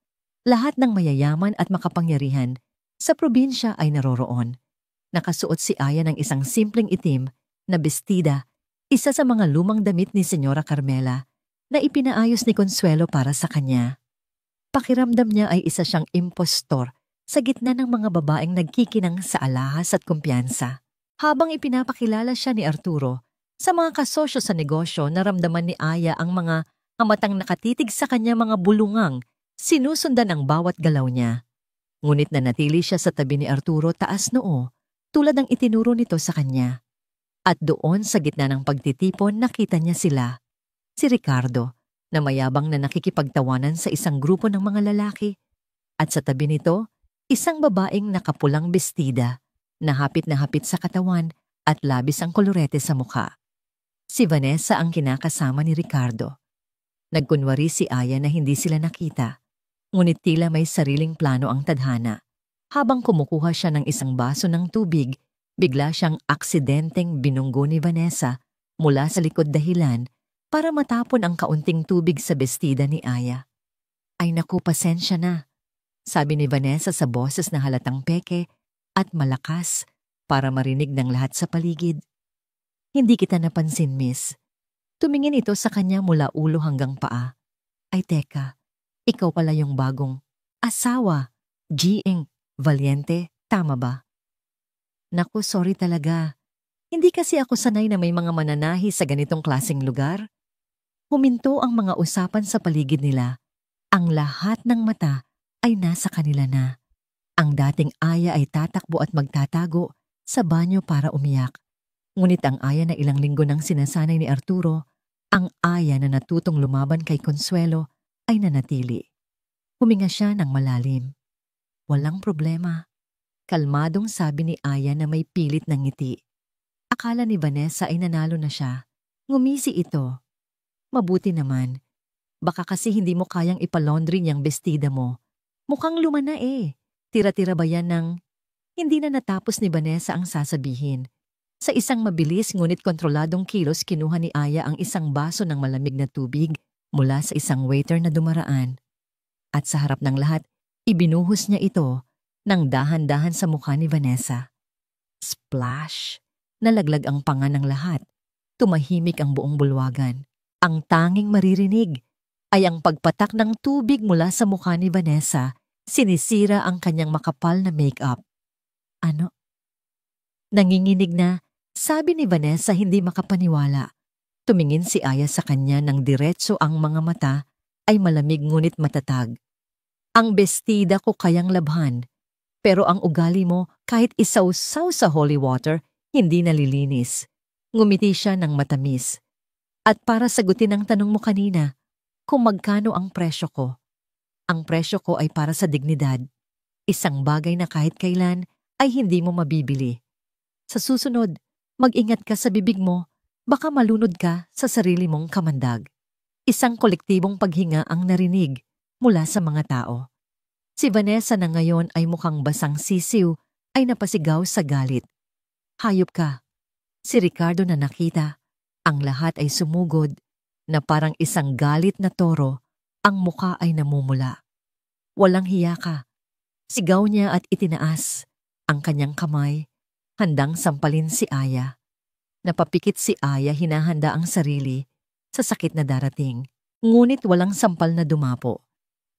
Lahat ng mayayaman at makapangyarihan sa probinsya ay naroroon. Nakasuot si Aya ng isang simpleng itim na bestida, isa sa mga lumang damit ni Senyora Carmela na ipinaayos ni Consuelo para sa kanya. Pakiramdam niya ay isa siyang impostor sa gitna ng mga babaeng nagkikinang sa alahas at kumpiyansa. Habang ipinapakilala siya ni Arturo sa mga kasosyo sa negosyo, naramdaman ni Aya ang mga hamatang nakatitig sa kanya, mga bulungang sinusundan ang bawat galaw niya. Ngunit nanatili siya sa tabi ni Arturo, taas noo, tulad ng itinuro nito sa kanya. At doon sa gitna ng pagtitipon, nakita niya sila. Si Ricardo, na mayabang na nakikipagtawanan sa isang grupo ng mga lalaki. At sa tabi nito, isang babaeng nakapulang bestida, na hapit sa katawan at labis ang kolorete sa mukha. Si Vanessa ang kinakasama ni Ricardo. Nagkunwari si Aya na hindi sila nakita, ngunit tila may sariling plano ang tadhana. Habang kumukuha siya ng isang baso ng tubig, bigla siyang aksidenteng binunggo ni Vanessa mula sa likod dahilan para matapon ang kaunting tubig sa bestida ni Aya. Ay naku, pasensya na, sabi ni Vanessa sa boses na halatang peke at malakas para marinig ng lahat sa paligid. Hindi kita napansin, miss. Tumingin ito sa kanya mula ulo hanggang paa. Ay teka, ikaw pala yung bagong asawa, Gineng Balyente, tama ba? Naku, sorry talaga. Hindi kasi ako sanay na may mga mananahi sa ganitong klaseng lugar. Huminto ang mga usapan sa paligid nila. Ang lahat ng mata ay nasa kanila na. Ang dating Aya ay tatakbo at magtatago sa banyo para umiyak. Ngunit ang Aya na ilang linggo nang sinasanay ni Arturo, ang Aya na natutong lumaban kay Consuelo, ay nanatili. Huminga siya ng malalim. Walang problema. Kalmadong sabi ni Aya na may pilit ng ngiti. Akala ni Vanessa ay nanalo na siya. Ngumisi ito. Mabuti naman. Baka kasi hindi mo kayang ipalaundry niyang bestida mo. Mukhang luma na eh. Tira-tira ba yan ng... Hindi na natapos ni Vanessa ang sasabihin. Sa isang mabilis ngunit kontroladong kilos, kinuha ni Aya ang isang baso ng malamig na tubig mula sa isang waiter na dumaraan. At sa harap ng lahat, ibinuhos niya ito nang dahan-dahan sa mukha ni Vanessa. Splash! Nalaglag ang panga ng lahat. Tumahimik ang buong bulwagan. Ang tanging maririnig ay ang pagpatak ng tubig mula sa mukha ni Vanessa. Sinisira ang kanyang makapal na make-up. Ano? Nanginginig na Sabi ni Vanessa hindi makapaniwala. Tumingin si Aya sa kanya ng diretso, ang mga mata ay malamig ngunit matatag. Ang bestida ko kayang labhan, pero ang ugali mo kahit isawsaw sa holy water, hindi nalilinis. Ngumiti siya ng matamis. At para sagutin ang tanong mo kanina, kung magkano ang presyo ko. Ang presyo ko ay para sa dignidad. Isang bagay na kahit kailan ay hindi mo mabibili. Sa susunod, mag-ingat ka sa bibig mo, baka malunod ka sa sarili mong kamandag. Isang kolektibong paghinga ang narinig mula sa mga tao. Si Vanessa na ngayon ay mukhang basang sisiw ay napasigaw sa galit. Hayop ka. Si Ricardo na nakita, ang lahat ay sumugod na parang isang galit na toro, ang muka ay namumula. Walang hiya ka. Sigaw niya at itinaas ang kanyang kamay, handang sampalin si Aya. Napapikit si Aya, hinahanda ang sarili sa sakit na darating. Ngunit walang sampal na dumapo.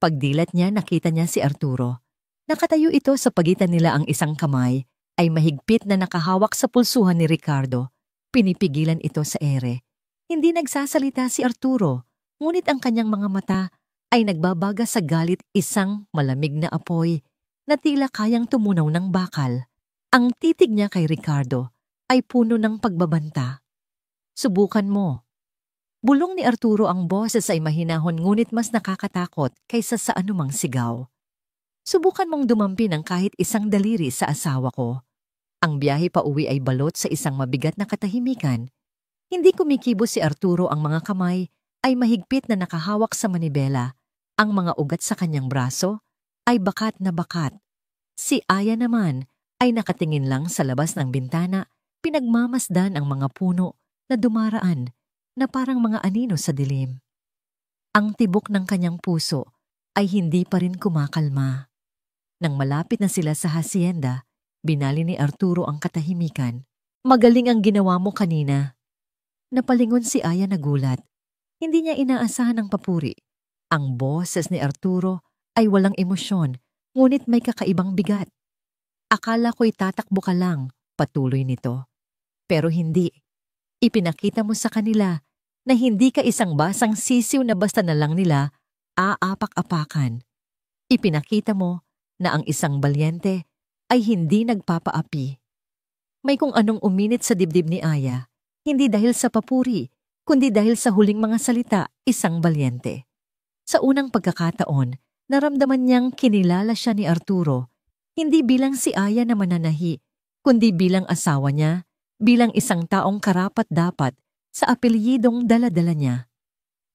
Pagdilat niya, nakita niya si Arturo. Nakatayo ito sa pagitan nila, ang isang kamay ay mahigpit na nakahawak sa pulsuhan ni Ricardo. Pinipigilan ito sa ere. Hindi nagsasalita si Arturo, ngunit ang kanyang mga mata ay nagbabaga sa galit, isang malamig na apoy na tila kayang tumunaw ng bakal. Ang titig niya kay Ricardo ay puno ng pagbabanta. Subukan mo. Bulong ni Arturo, ang boses ay mahinahon ngunit mas nakakatakot kaysa sa anumang sigaw. Subukan mong dumampi ng kahit isang daliri sa asawa ko. Ang biyahe pa uwi ay balot sa isang mabigat na katahimikan. Hindi kumikibo si Arturo, ang mga kamay ay mahigpit na nakahawak sa manibela. Ang mga ugat sa kanyang braso ay bakat na bakat. Si Aya naman ay nakatingin lang sa labas ng bintana, pinagmamasdan ang mga puno na dumaraan na parang mga anino sa dilim. Ang tibok ng kanyang puso ay hindi pa rin kumakalma. Nang malapit na sila sa hacienda, binali ni Arturo ang katahimikan. Magaling ang ginawa mo kanina. Napalingon si Aya, nagulat. Hindi niya inaasahan ang papuri. Ang boses ni Arturo ay walang emosyon, ngunit may kakaibang bigat. Akala ko'y tatakbo ka lang, patuloy nito. Pero hindi. Ipinakita mo sa kanila na hindi ka isang basang sisiw na basta na lang nila aapak-apakan. Ipinakita mo na ang isang balyente ay hindi nagpapaapi. May kung anong uminit sa dibdib ni Aya, hindi dahil sa papuri, kundi dahil sa huling mga salita, isang balyente. Sa unang pagkakataon, naramdaman niyang kinilala siya ni Arturo, hindi bilang si Aya na mananahi, kundi bilang asawa niya, bilang isang taong karapat-dapat sa apelyidong dala-dala niya.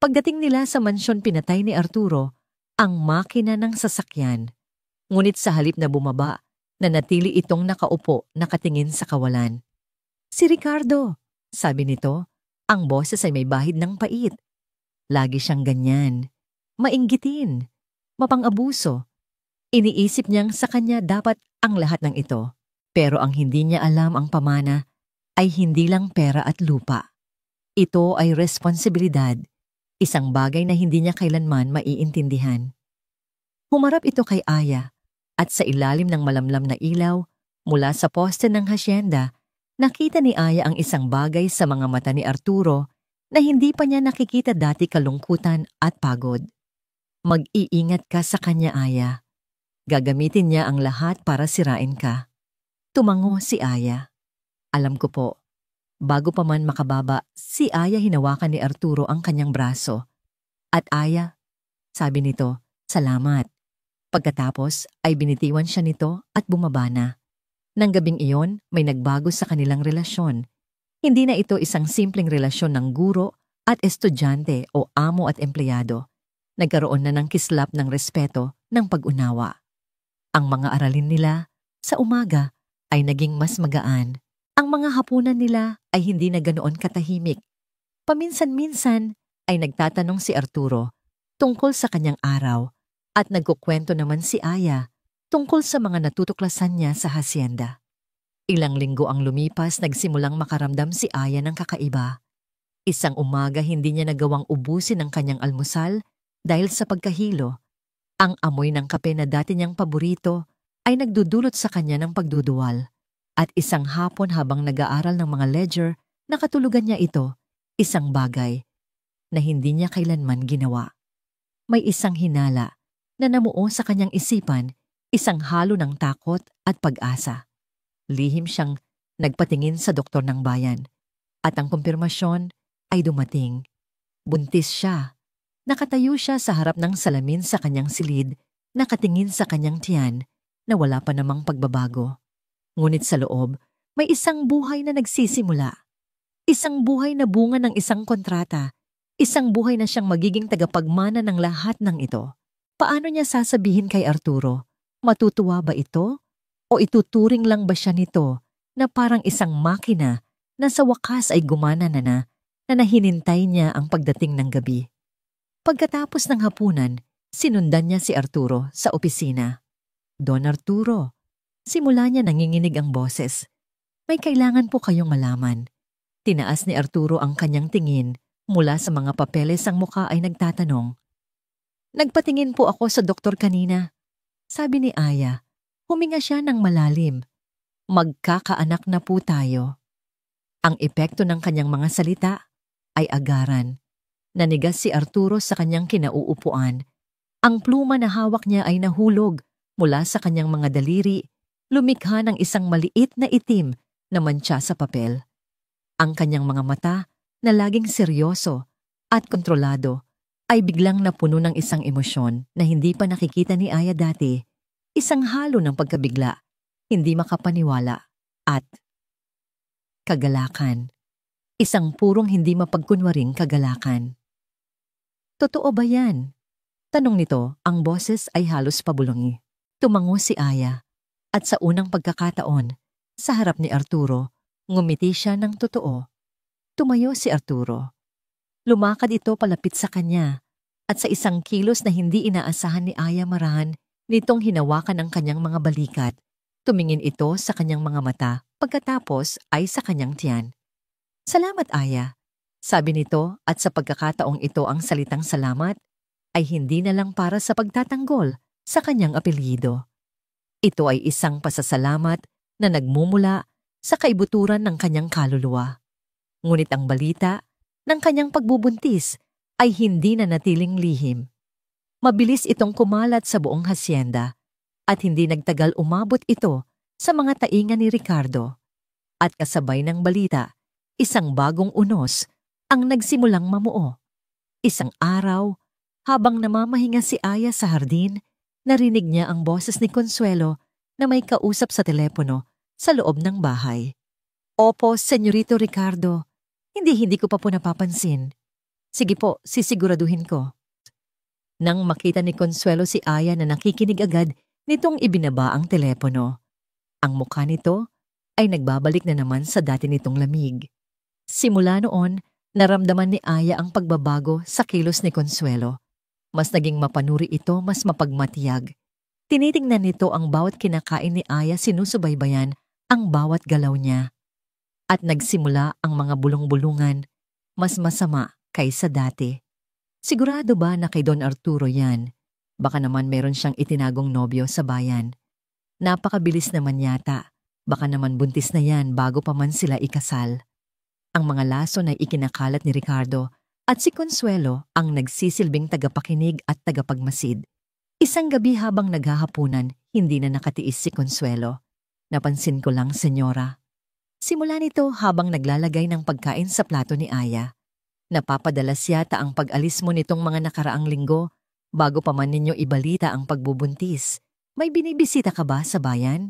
Pagdating nila sa mansyon, pinatay ni Arturo ang makina ng sasakyan. Ngunit sa halip na bumaba, nanatili itong nakaupo, nakatingin sa kawalan. Si Ricardo, sabi nito, ang boses ay may bahid ng pait. Lagi siyang ganyan, mainggitin, mapang-abuso. Iniisip niyang sa kanya dapat ang lahat ng ito. Pero ang hindi niya alam, ang pamana ay hindi lang pera at lupa. Ito ay responsibilidad, isang bagay na hindi niya kailanman maiintindihan. Humarap ito kay Aya, at sa ilalim ng malamlam na ilaw, mula sa poste ng hacienda, nakita ni Aya ang isang bagay sa mga mata ni Arturo na hindi pa niya nakikita dati: kalungkutan at pagod. Mag-iingat ka sa kanya, Aya. Gagamitin niya ang lahat para sirain ka. Tumango si Aya. Alam ko po. Bago pa man makababa, si Aya, hinawakan ni Arturo ang kanyang braso. At Aya, sabi nito, salamat. Pagkatapos ay binitiwan siya nito at bumaba na. Nang gabing iyon, may nagbago sa kanilang relasyon. Hindi na ito isang simpleng relasyon ng guro at estudyante o amo at empleyado. Nagkaroon na ng kislap ng respeto, ng pag-unawa. Ang mga aralin nila sa umaga ay naging mas magaan. Ang mga hapunan nila ay hindi na ganoon katahimik. Paminsan-minsan ay nagtatanong si Arturo tungkol sa kanyang araw at nagkukwento naman si Aya tungkol sa mga natutuklasan niya sa hacienda. Ilang linggo ang lumipas, nagsimulang makaramdam si Aya ng kakaiba. Isang umaga hindi niya nagawang ubusin ang kanyang almusal dahil sa pagkahilo. Ang amoy ng kape na dati niyang paborito ay nagdudulot sa kanya ng pagduduwal. At isang hapon habang nag-aaral ng mga ledger, nakatulugan niya ito, isang bagay na hindi niya kailanman ginawa. May isang hinala na namuo sa kanyang isipan, isang halo ng takot at pag-asa. Lihim siyang nagpatingin sa doktor ng bayan at ang kumpirmasyon ay dumating. Buntis siya. Nakatayo siya sa harap ng salamin sa kanyang silid, nakatingin sa kanyang tiyan na wala pa namang pagbabago. Ngunit sa loob, may isang buhay na nagsisimula. Isang buhay na bunga ng isang kontrata. Isang buhay na siyang magiging tagapagmana ng lahat ng ito. Paano niya sasabihin kay Arturo? Matutuwa ba ito? O ituturing lang ba siya nito na parang isang makina na sa wakas ay gumana na nahinintay niya ang pagdating ng gabi? Pagkatapos ng hapunan, sinundan niya si Arturo sa opisina. Don Arturo, simula niya nanginginig ang boses. May kailangan po kayong malaman. Tinaas ni Arturo ang kanyang tingin. Mula sa mga papeles ang mukha ay nagtatanong. Nagpatingin po ako sa doktor kanina. Sabi ni Aya, huminga siya ng malalim. Magkakaanak na po tayo. Ang epekto ng kanyang mga salita ay agaran. Nanigas si Arturo sa kanyang kinauupuan. Ang pluma na hawak niya ay nahulog mula sa kanyang mga daliri, lumikha ng isang maliit na itim na mantsa sa papel. Ang kanyang mga mata, na laging seryoso at kontrolado, ay biglang napuno ng isang emosyon na hindi pa nakikita ni Aya dati, isang halo ng pagkabigla, hindi makapaniwala, at kagalakan. Isang purong hindi mapagkunwaring kagalakan. Totoo ba yan? Tanong nito, ang boses ay halos pabulungi. Tumango si Aya, at sa unang pagkakataon, sa harap ni Arturo, ngumiti siya ng totoo. Tumayo si Arturo. Lumakad ito palapit sa kanya, at sa isang kilos na hindi inaasahan ni Aya Marahan, nitong hinawakan ang kanyang mga balikat. Tumingin ito sa kanyang mga mata, pagkatapos ay sa kanyang tiyan. Salamat, Aya. Sabi nito, at sa pagkakataong ito ang salitang salamat, ay hindi na lang para sa pagtatanggol sa kanyang apelyido. Ito ay isang pasasalamat na nagmumula sa kaibuturan ng kanyang kaluluwa. Ngunit ang balita ng kanyang pagbubuntis ay hindi na natiling lihim. Mabilis itong kumalat sa buong hasyenda at hindi nagtagal umabot ito sa mga taingan ni Ricardo. At kasabay ng balita, isang bagong unos ang nagsimulang mamuo. Isang araw, habang namamahinga si Aya sa hardin, narinig niya ang boses ni Consuelo na may kausap sa telepono sa loob ng bahay. Opo, Senyorito Ricardo. Hindi ko pa po napapansin. Sige po, sisiguraduhin ko. Nang makita ni Consuelo si Aya na nakikinig agad, nitong ibinaba ang telepono. Ang mukha nito ay nagbabalik na naman sa dati nitong lamig. Simula noon, naramdaman ni Aya ang pagbabago sa kilos ni Consuelo. Mas naging mapanuri ito, mas mapagmatiyag. Tinitingnan nito ang bawat kinakain ni Aya, sinusubaybayan ang bawat galaw niya. At nagsimula ang mga bulong-bulungan, mas masama kaysa dati. Sigurado ba na kay Don Arturo yan? Baka naman meron siyang itinagong nobyo sa bayan. Napakabilis naman yata. Baka naman buntis na yan bago pa man sila ikasal. Ang mga lason ay ikinakalat ni Ricardo at si Consuelo ang nagsisilbing tagapakinig at tagapagmasid. Isang gabi habang naghahapunan, hindi na nakatiis si Consuelo. Napansin ko lang, senyora. Simula nito habang naglalagay ng pagkain sa plato ni Aya. Napapadalas yata ang pag-alis mo nitong mga nakaraang linggo bago pa man ninyo ibalita ang pagbubuntis. May binibisita ka ba sa bayan?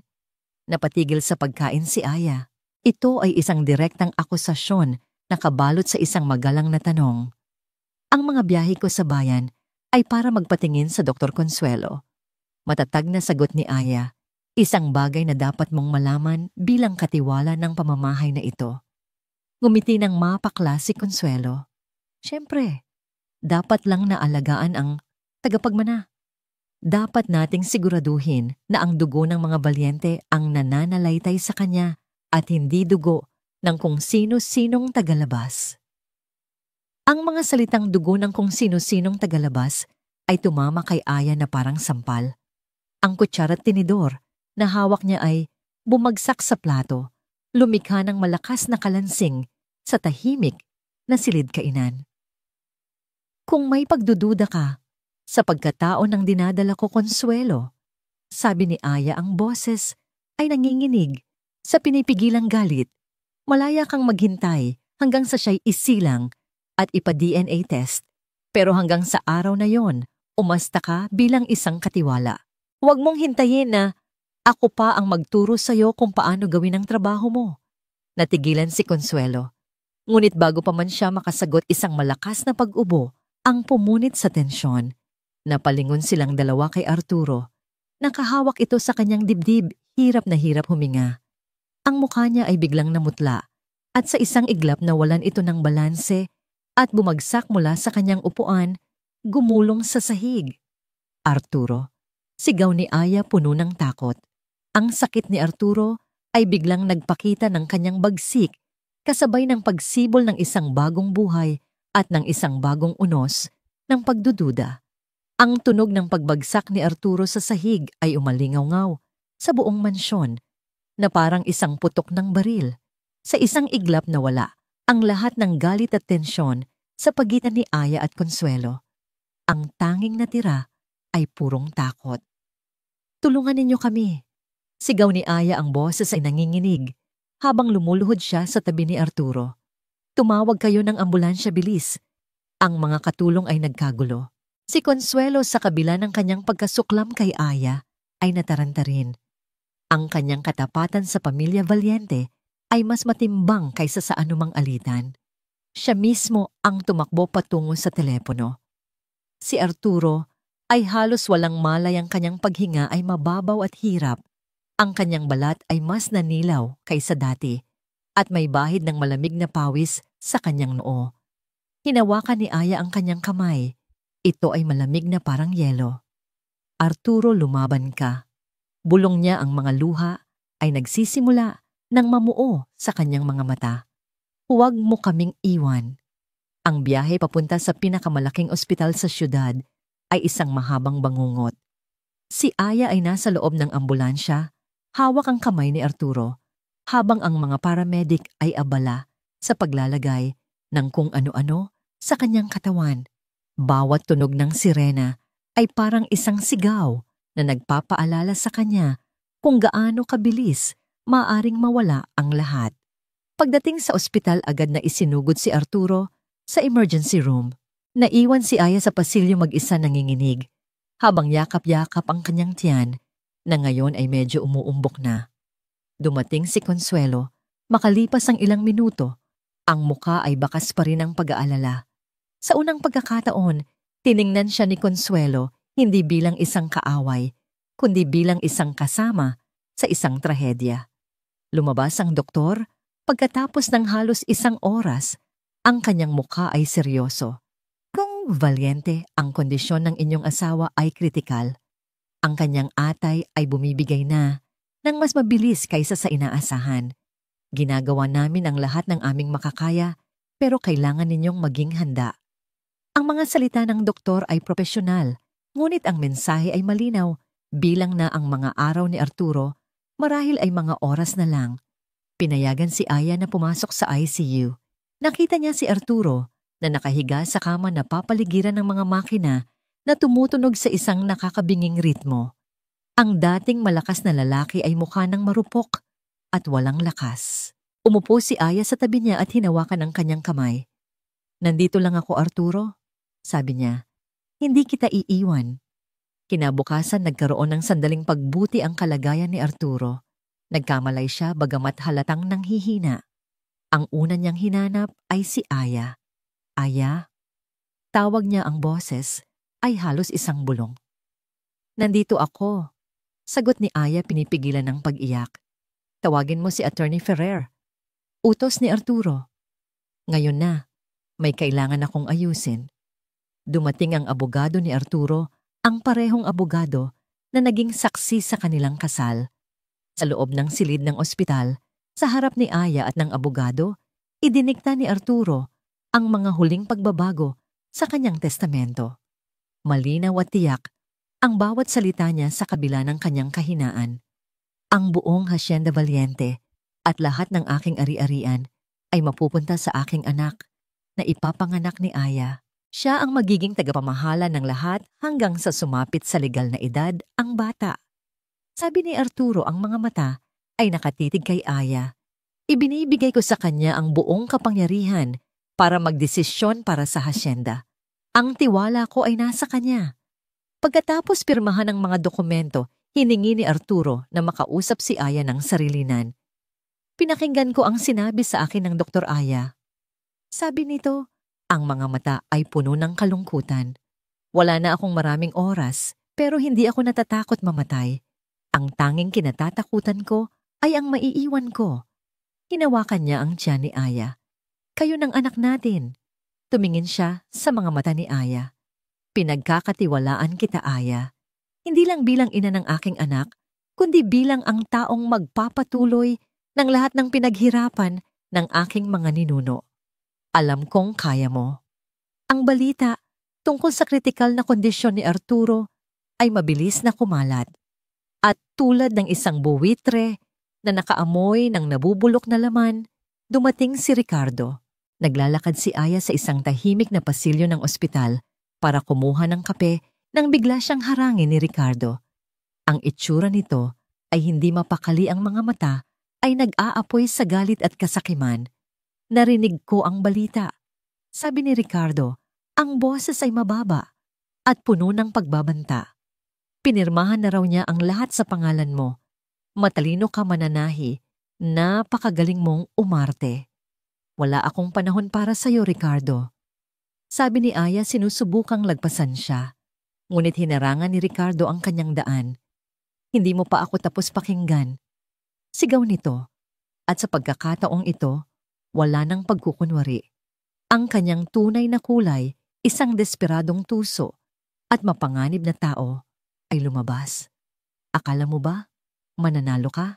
Napatigil sa pagkain si Aya. Ito ay isang direktang akusasyon na kabalot sa isang magalang na tanong. Ang mga biyahe ko sa bayan ay para magpatingin sa Dr. Consuelo. Matatag na sagot ni Aya. Isang bagay na dapat mong malaman bilang katiwala ng pamamahay na ito. Ngumiti ng mapakla si Consuelo. Siyempre, dapat lang naalagaan ang tagapagmana. Dapat nating siguraduhin na ang dugo ng mga balyente ang nananalaytay sa kanya at hindi dugo ng kung sino-sinong tagalabas. Ang mga salitang dugo ng kung sino-sinong tagalabas ay tumama kay Aya na parang sampal. Ang kutsara at tinidor na hawak niya ay bumagsak sa plato, lumikha ng malakas na kalansing sa tahimik na silid kainan. Kung may pagdududa ka sa pagkatao ng dinadala ko, Consuelo, sabi ni Aya, ang boses ay nanginginig sa pinipigilang galit. Malaya kang maghintay hanggang sa siya'y isilang at ipa-DNA test. Pero hanggang sa araw na yon, umasta ka bilang isang katiwala. Huwag mong hintayin na ako pa ang magturo sa'yo kung paano gawin ang trabaho mo. Natigilan si Consuelo. Ngunit bago pa man siya makasagot, isang malakas na pag-ubo ang pumunit sa tensyon. Napalingon silang dalawa kay Arturo. Nakahawak ito sa kanyang dibdib, hirap na hirap huminga. Ang mukha niya ay biglang namutla at sa isang iglap nawalan ito ng balanse at bumagsak mula sa kanyang upuan, gumulong sa sahig. Arturo, sigaw ni Aya puno ng takot. Ang sakit ni Arturo ay biglang nagpakita ng kanyang bagsik kasabay ng pagsibol ng isang bagong buhay at ng isang bagong unos ng pagdududa. Ang tunog ng pagbagsak ni Arturo sa sahig ay umalingaw-ngaw sa buong mansyon na parang isang putok ng baril. Sa isang iglap nawala ang lahat ng galit at tensyon sa pagitan ni Aya at Consuelo. Ang tanging natira ay purong takot. Tulungan ninyo kami. Sigaw ni Aya, ang boses ay nanginginig habang lumuluhod siya sa tabi ni Arturo. Tumawag kayo ng ambulansya, bilis. Ang mga katulong ay nagkagulo. Si Consuelo sa kabila ng kanyang pagkasuklam kay Aya ay nataranta rin. Ang kanyang katapatan sa pamilya Valiente ay mas matimbang kaysa sa anumang alitan. Siya mismo ang tumakbo patungo sa telepono. Si Arturo ay halos walang malay, ang kanyang paghinga ay mababaw at hirap. Ang kanyang balat ay mas nanilaw kaysa dati at may bahid ng malamig na pawis sa kanyang noo. Hinawakan ni Aya ang kanyang kamay. Ito ay malamig na parang yelo. Arturo, lumaban ka. Bulong niya, ang mga luha ay nagsisimula ng mamuo sa kanyang mga mata. Huwag mo kaming iwan. Ang biyahe papunta sa pinakamalaking ospital sa syudad ay isang mahabang bangungot. Si Aya ay nasa loob ng ambulansya, hawak ang kamay ni Arturo, habang ang mga paramedic ay abala sa paglalagay ng kung ano-ano sa kanyang katawan. Bawat tunog ng sirena ay parang isang sigaw na nagpapaalala sa kanya kung gaano kabilis maaring mawala ang lahat. Pagdating sa ospital, agad na isinugod si Arturo sa emergency room. Naiwan si Aya sa pasilyo mag-isa, nanginginig, habang yakap-yakap ang kanyang tiyan na ngayon ay medyo umuumbok na. Dumating si Consuelo, makalipas ang ilang minuto, ang muka ay bakas pa rin ng pag-aalala. Sa unang pagkakataon, tiningnan siya ni Consuelo hindi bilang isang kaaway, kundi bilang isang kasama sa isang trahedya. Lumabas ang doktor, pagkatapos ng halos isang oras, ang kanyang mukha ay seryoso. Kung Valiente, ang kondisyon ng inyong asawa ay kritikal. Ang kanyang atay ay bumibigay na ng mas mabilis kaysa sa inaasahan. Ginagawa namin ang lahat ng aming makakaya, pero kailangan ninyong maging handa. Ang mga salita ng doktor ay propesyonal, ngunit ang mensahe ay malinaw. Bilang na ang mga araw ni Arturo, marahil ay mga oras na lang. Pinayagan si Aya na pumasok sa ICU. Nakita niya si Arturo na nakahiga sa kama na papaligiran ng mga makina na tumutunog sa isang nakakabinging ritmo. Ang dating malakas na lalaki ay mukha ng marupok at walang lakas. Umupo si Aya sa tabi niya at hinawakan ang kanyang kamay. Nandito lang ako, Arturo, sabi niya. Hindi kita iiwan. Kinabukasan, nagkaroon ng sandaling pagbuti ang kalagayan ni Arturo. Nagkamalay siya bagamat halatang nanghihina. Ang una niyang hinanap ay si Aya. Aya? Tawag niya, ang boses ay halos isang bulong. Nandito ako. Sagot ni Aya, pinipigilan ng pag-iyak. Tawagin mo si Attorney Ferrer. Utos ni Arturo. Ngayon na, may kailangan akong ayusin. Dumating ang abogado ni Arturo, ang parehong abogado na naging saksi sa kanilang kasal. Sa loob ng silid ng ospital, sa harap ni Aya at ng abogado, idinikta ni Arturo ang mga huling pagbabago sa kanyang testamento. Malinaw at tiyak ang bawat salita niya sa kabila ng kanyang kahinaan. Ang buong Hacienda Valiente at lahat ng aking ari-arian ay mapupunta sa aking anak na ipapanganak ni Aya. Siya ang magiging tagapamahala ng lahat hanggang sa sumapit sa legal na edad ang bata. Sabi ni Arturo, ang mga mata ay nakatitig kay Aya. Ibinibigay ko sa kanya ang buong kapangyarihan para magdesisyon para sa hacienda. Ang tiwala ko ay nasa kanya. Pagkatapos pirmahan ng mga dokumento, hiningi ni Arturo na makausap si Aya ng sarilinan. Pinakinggan ko ang sinabi sa akin ng Dr. Aya. Sabi nito, ang mga mata ay puno ng kalungkutan. Wala na akong maraming oras, pero hindi ako natatakot mamatay. Ang tanging kinatatakutan ko ay ang maiiwan ko. Hinawakan niya ang tiyan ni Aya. Kayo ng anak natin. Tumingin siya sa mga mata ni Aya. Pinagkakatiwalaan kita, Aya. Hindi lang bilang ina ng aking anak, kundi bilang ang taong magpapatuloy ng lahat ng pinaghirapan ng aking mga ninuno. Alam kong kaya mo. Ang balita tungkol sa kritikal na kondisyon ni Arturo ay mabilis na kumalat. At tulad ng isang buwitre na nakaamoy ng nabubulok na laman, dumating si Ricardo. Naglalakad si Aya sa isang tahimik na pasilyo ng ospital para kumuha ng kape nang bigla siyang harangin ni Ricardo. Ang itsura nito ay hindi mapakali, ang mga mata ay nag-aapoy sa galit at kasakiman. Narinig ko ang balita. Sabi ni Ricardo, ang boses ay mababa at puno ng pagbabanta. Pinirmahan na raw niya ang lahat sa pangalan mo. Matalino ka mananahi, napakagaling mong umarte. Wala akong panahon para sa'yo, Ricardo. Sabi ni Aya, sinusubukang lagpasan siya. Ngunit hinarangan ni Ricardo ang kanyang daan. Hindi mo pa ako tapos pakinggan. Sigaw nito. At sa pagkakataong ito, wala nang pagkukunwari. Ang kanyang tunay na kulay, isang desperadong tuso at mapanganib na tao, ay lumabas. Akala mo ba, mananalo ka?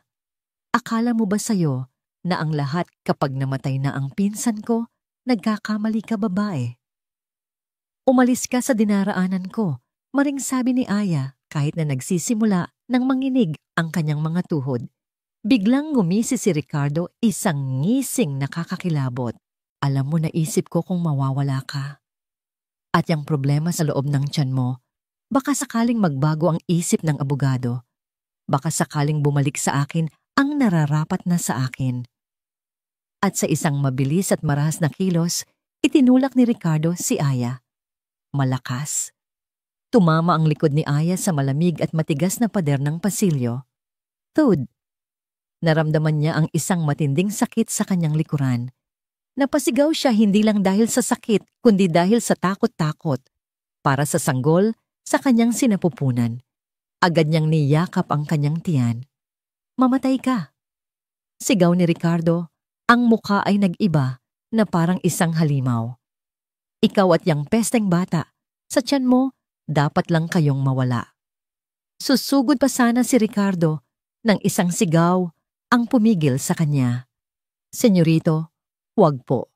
Akala mo ba sa'yo na ang lahat kapag namatay na ang pinsan ko, nagkakamali ka, babae? Umalis ka sa dinaraanan ko, maring sabi ni Aya kahit na nagsisimula ng manginig ang kanyang mga tuhod. Biglang ngumisi si Ricardo, isang ngising nakakakilabot. Alam mo, naisip ko kung mawawala ka. At yung problema sa loob ng tiyan mo, baka sakaling magbago ang isip ng abogado. Baka sakaling bumalik sa akin ang nararapat na sa akin. At sa isang mabilis at marahas na kilos, itinulak ni Ricardo si Aya. Malakas. Tumama ang likod ni Aya sa malamig at matigas na pader ng pasilyo. Thud. Naramdaman niya ang isang matinding sakit sa kanyang likuran. Napasigaw siya hindi lang dahil sa sakit, kundi dahil sa takot-takot. Para sa sanggol, sa kanyang sinapupunan. Agad niyang niyakap ang kanyang tiyan. Mamatay ka. Sigaw ni Ricardo, ang mukha ay nag-iba na parang isang halimaw. Ikaw at yang pesteng bata, sa tiyan mo, dapat lang kayong mawala. Susugod pa sana si Ricardo ng isang sigaw ang pumigil sa kanya. Senyorito, huwag po.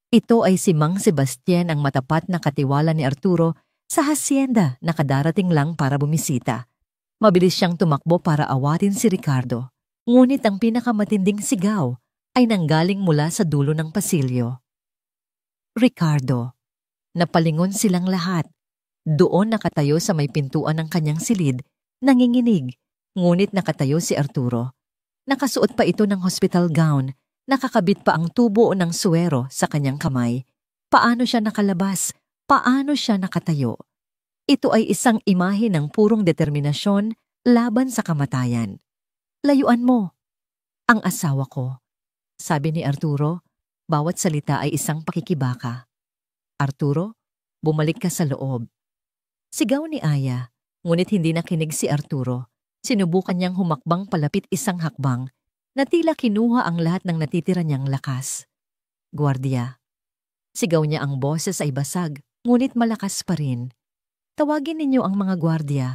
Ito ay si Mang Sebastian, ang matapat na katiwala ni Arturo sa hacienda na kadarating lang para bumisita. Mabilis siyang tumakbo para awatin si Ricardo. Ngunit ang pinakamatinding sigaw ay nanggaling mula sa dulo ng pasilyo. Ricardo. Napalingon silang lahat. Doon nakatayo sa may pintuan ng kanyang silid, nanginginig. Ngunit nakatayo si Arturo. Nakasuot pa ito ng hospital gown, nakakabit pa ang tubo ng suwero sa kanyang kamay. Paano siya nakalabas? Paano siya nakatayo? Ito ay isang imahe ng purong determinasyon laban sa kamatayan. Layuan mo. Ang asawa ko. Sabi ni Arturo, bawat salita ay isang pakikibaka. Arturo, bumalik ka sa loob. Sigaw ni Aya, ngunit hindi nakinig si Arturo. Sinubukan niyang humakbang palapit isang hakbang na tila kinuha ang lahat ng natitira niyang lakas. Guardia. Sigaw niya, ang boses ay basag, ngunit malakas pa rin. Tawagin ninyo ang mga guardia.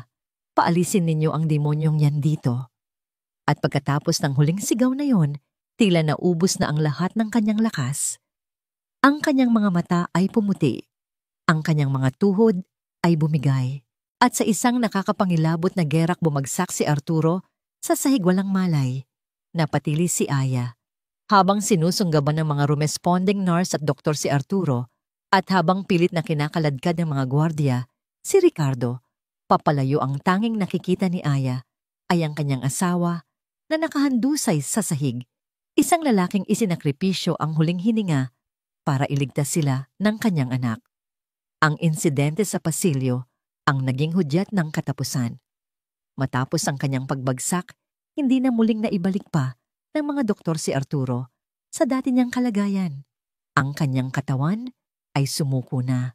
Paalisin ninyo ang demonyong yan dito. At pagkatapos ng huling sigaw na yon, tila naubos na ang lahat ng kanyang lakas. Ang kanyang mga mata ay pumuti. Ang kanyang mga tuhod ay bumigay. At sa isang nakakapangilabot na gerak bumagsak si Arturo Sa sahig walang malay, napatili si Aya. Habang sinusunggaban ng mga responding nurse at doktor si Arturo, at habang pilit na kinakaladkad ng mga gwardya, si Ricardo, papalayo ang tanging nakikita ni Aya ay ang kanyang asawa na nakahandusay sa sahig. Isang lalaking isinakripisyo ang huling hininga para iligtas sila ng kanyang anak. Ang insidente sa pasilyo ang naging hudyat ng katapusan. Matapos ang kanyang pagbagsak, hindi na muling naibalik pa ng mga doktor si Arturo sa dati niyang kalagayan. Ang kanyang katawan ay sumuko na.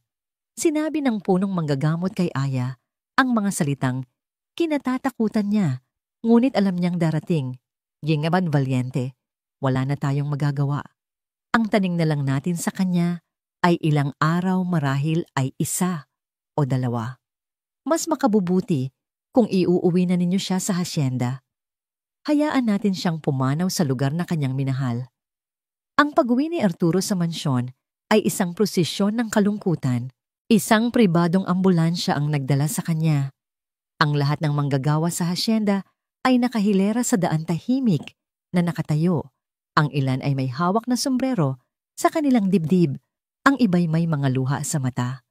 Sinabi ng punong manggagamot kay Aya ang mga salitang kinatatakutan niya, ngunit alam niyang darating. Gingaban valiente, wala na tayong magagawa. Ang taning na lang natin sa kanya ay ilang araw marahil ay 1 o 2. Mas makabubuti kung iuuwi na ninyo siya sa hasyenda. Hayaan natin siyang pumanaw sa lugar na kanyang minahal. Ang pag-uwi ni Arturo sa mansyon ay isang prosesyon ng kalungkutan. Isang pribadong ambulansya ang nagdala sa kanya. Ang lahat ng manggagawa sa hasyenda ay nakahilera sa daan tahimik na nakatayo. Ang ilan ay may hawak na sombrero sa kanilang dibdib. Ang iba'y may mga luha sa mata.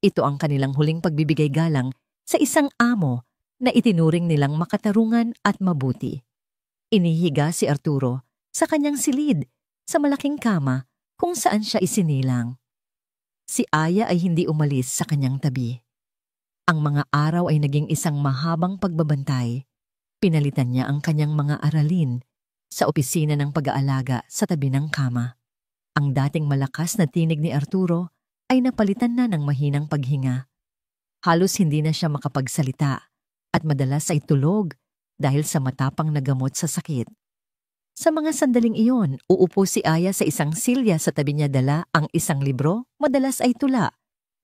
Ito ang kanilang huling pagbibigay galang sa isang amo na itinuring nilang makatarungan at mabuti. Inihiga si Arturo sa kanyang silid sa malaking kama kung saan siya isinilang. Si Aya ay hindi umalis sa kanyang tabi. Ang mga araw ay naging isang mahabang pagbabantay. Pinalitan niya ang kanyang mga aralin sa opisina ng pag-aalaga sa tabi ng kama. Ang dating malakas na tinig ni Arturo ay napalitan na ng mahinang paghinga. Halos hindi na siya makapagsalita at madalas ay tulog dahil sa matapang na gamot sa sakit. Sa mga sandaling iyon, uupo si Aya sa isang silya sa tabi niya dala ang isang libro, madalas ay tula,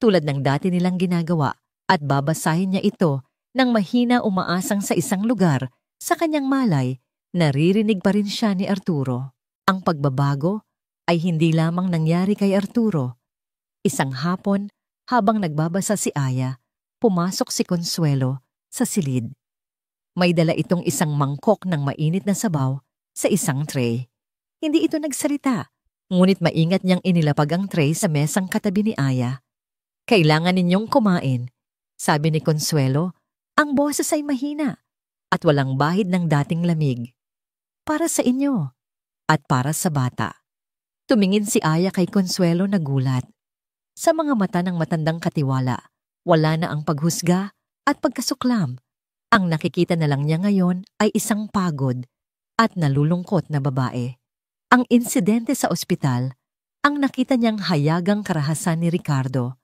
tulad ng dati nilang ginagawa, at babasahin niya ito nang mahina umaasang sa isang lugar. Sa kanyang malay, naririnig pa rin siya ni Arturo. Ang pagbabago ay hindi lamang nangyari kay Arturo. Isang hapon, habang nagbabasa si Aya, pumasok si Consuelo sa silid. May dala itong isang mangkok ng mainit na sabaw sa isang tray. Hindi ito nagsalita, ngunit maingat niyang inilapag ang tray sa mesang katabi ni Aya. Kailangan ninyong kumain, sabi ni Consuelo. Ang boses ay mahina at walang bahid ng dating lamig. Para sa inyo at para sa bata. Tumingin si Aya kay Consuelo na gulat. Sa mga mata ng matandang katiwala, wala na ang paghusga at pagkasuklam. Ang nakikita na lang niya ngayon ay isang pagod at nalulungkot na babae. Ang insidente sa ospital, ang nakita niyang hayagang karahasan ni Ricardo,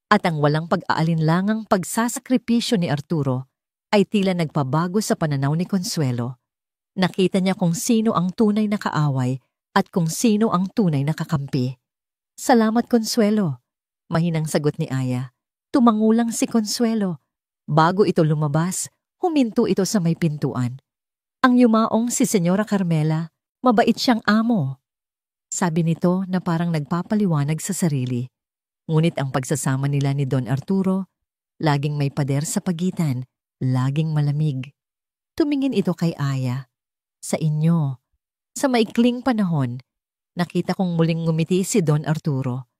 at ang walang pag-aalinlangang pagsasakripisyo ni Arturo ay tila nagpabago sa pananaw ni Consuelo. Nakita niya kung sino ang tunay na kaaway at kung sino ang tunay na kakampi. Salamat, Consuelo, mahinang sagot ni Aya. Tumangulang si Consuelo. Bago ito lumabas, huminto ito sa may pintuan. Ang yumaong si Senyora Carmela, mabait siyang amo. Sabi nito na parang nagpapaliwanag sa sarili. Ngunit ang pagsasama nila ni Don Arturo, laging may pader sa pagitan, laging malamig. Tumingin ito kay Aya. Sa inyo. Sa maikling panahon, nakita kong muling ngumiti si Don Arturo.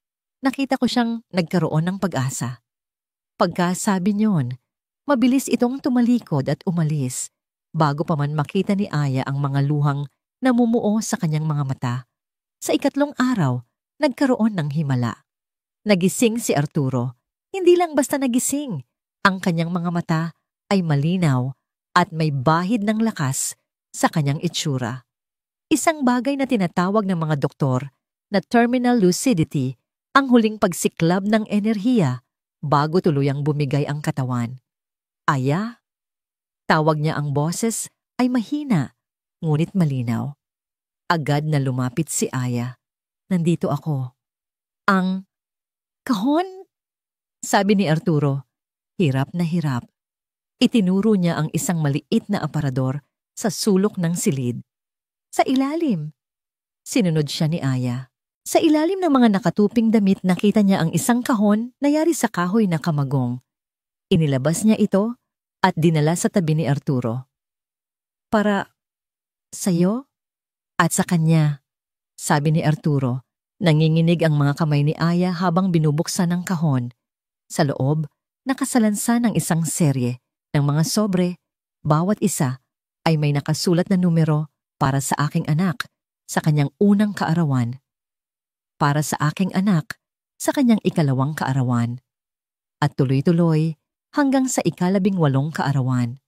Nakita ko siyang nagkaroon ng pag-asa. Pagkasabi niyon, mabilis itong tumalikod at umalis, bago pa man makita ni Aya ang mga luhang namumuo sa kanyang mga mata. Sa 2 araw, nagkaroon ng himala. Nagising si Arturo. Hindi lang basta nagising. Ang kanyang mga mata ay malinaw at may bahid ng lakas sa kanyang itsura. Isang bagay na tinatawag ng mga doktor na terminal lucidity, ang huling pagsiklab ng enerhiya bago tuluyang bumigay ang katawan. Aya? Tawag niya. Ang boses ay mahina, ngunit malinaw. Agad na lumapit si Aya. Nandito ako. Ang kahon? Sabi ni Arturo, hirap na hirap. Itinuro niya ang isang maliit na aparador sa sulok ng silid. Sa ilalim. Sinunod siya ni Aya. Sa ilalim ng mga nakatuping damit nakita niya ang isang kahon na yari sa kahoy na kamagong. Inilabas niya ito at dinala sa tabi ni Arturo. Para sa'yo at sa kanya, sabi ni Arturo. Nanginginig ang mga kamay ni Aya habang binubuksan ang kahon. Sa loob, nakasalansan ang isang serye ng mga sobre. Bawat isa ay may nakasulat na numero para sa aking anak sa kanyang unang kaarawan. Para sa aking anak sa kanyang ikalawang kaarawan. At tuloy-tuloy hanggang sa 18 kaarawan.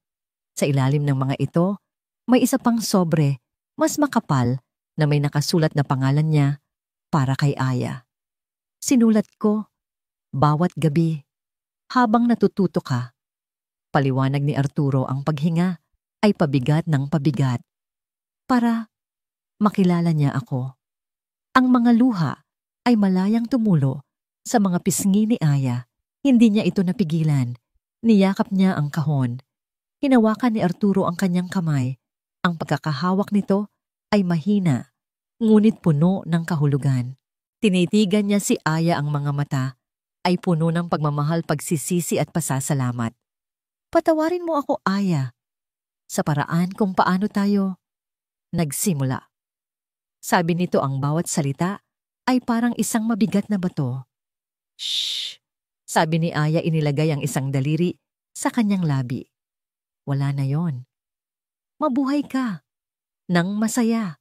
Sa ilalim ng mga ito, may isa pang sobre, mas makapal, na may nakasulat na pangalan niya para kay Aya. Sinulat ko, bawat gabi, habang natututo ka. Paliwanag ni Arturo, ang paghinga ay pabigat ng pabigat. Para makilala niya ako. Ang mga luha ay malayang tumulo sa mga pisngi ni Aya. Hindi niya ito napigilan. Niyakap niya ang kahon. Hinawakan ni Arturo ang kanyang kamay. Ang pagkakahawak nito ay mahina, ngunit puno ng kahulugan. Tinitigan niya si Aya, ang mga mata ay puno ng pagmamahal, pagsisisi at pasasalamat. Patawarin mo ako, Aya, sa paraan kung paano tayo nagsimula. Sabi nito, ang bawat salita ay parang isang mabigat na bato. Shh! Sabi ni Aya, inilagay ang isang daliri sa kanyang labi. Wala na yon. Mabuhay ka nang masaya.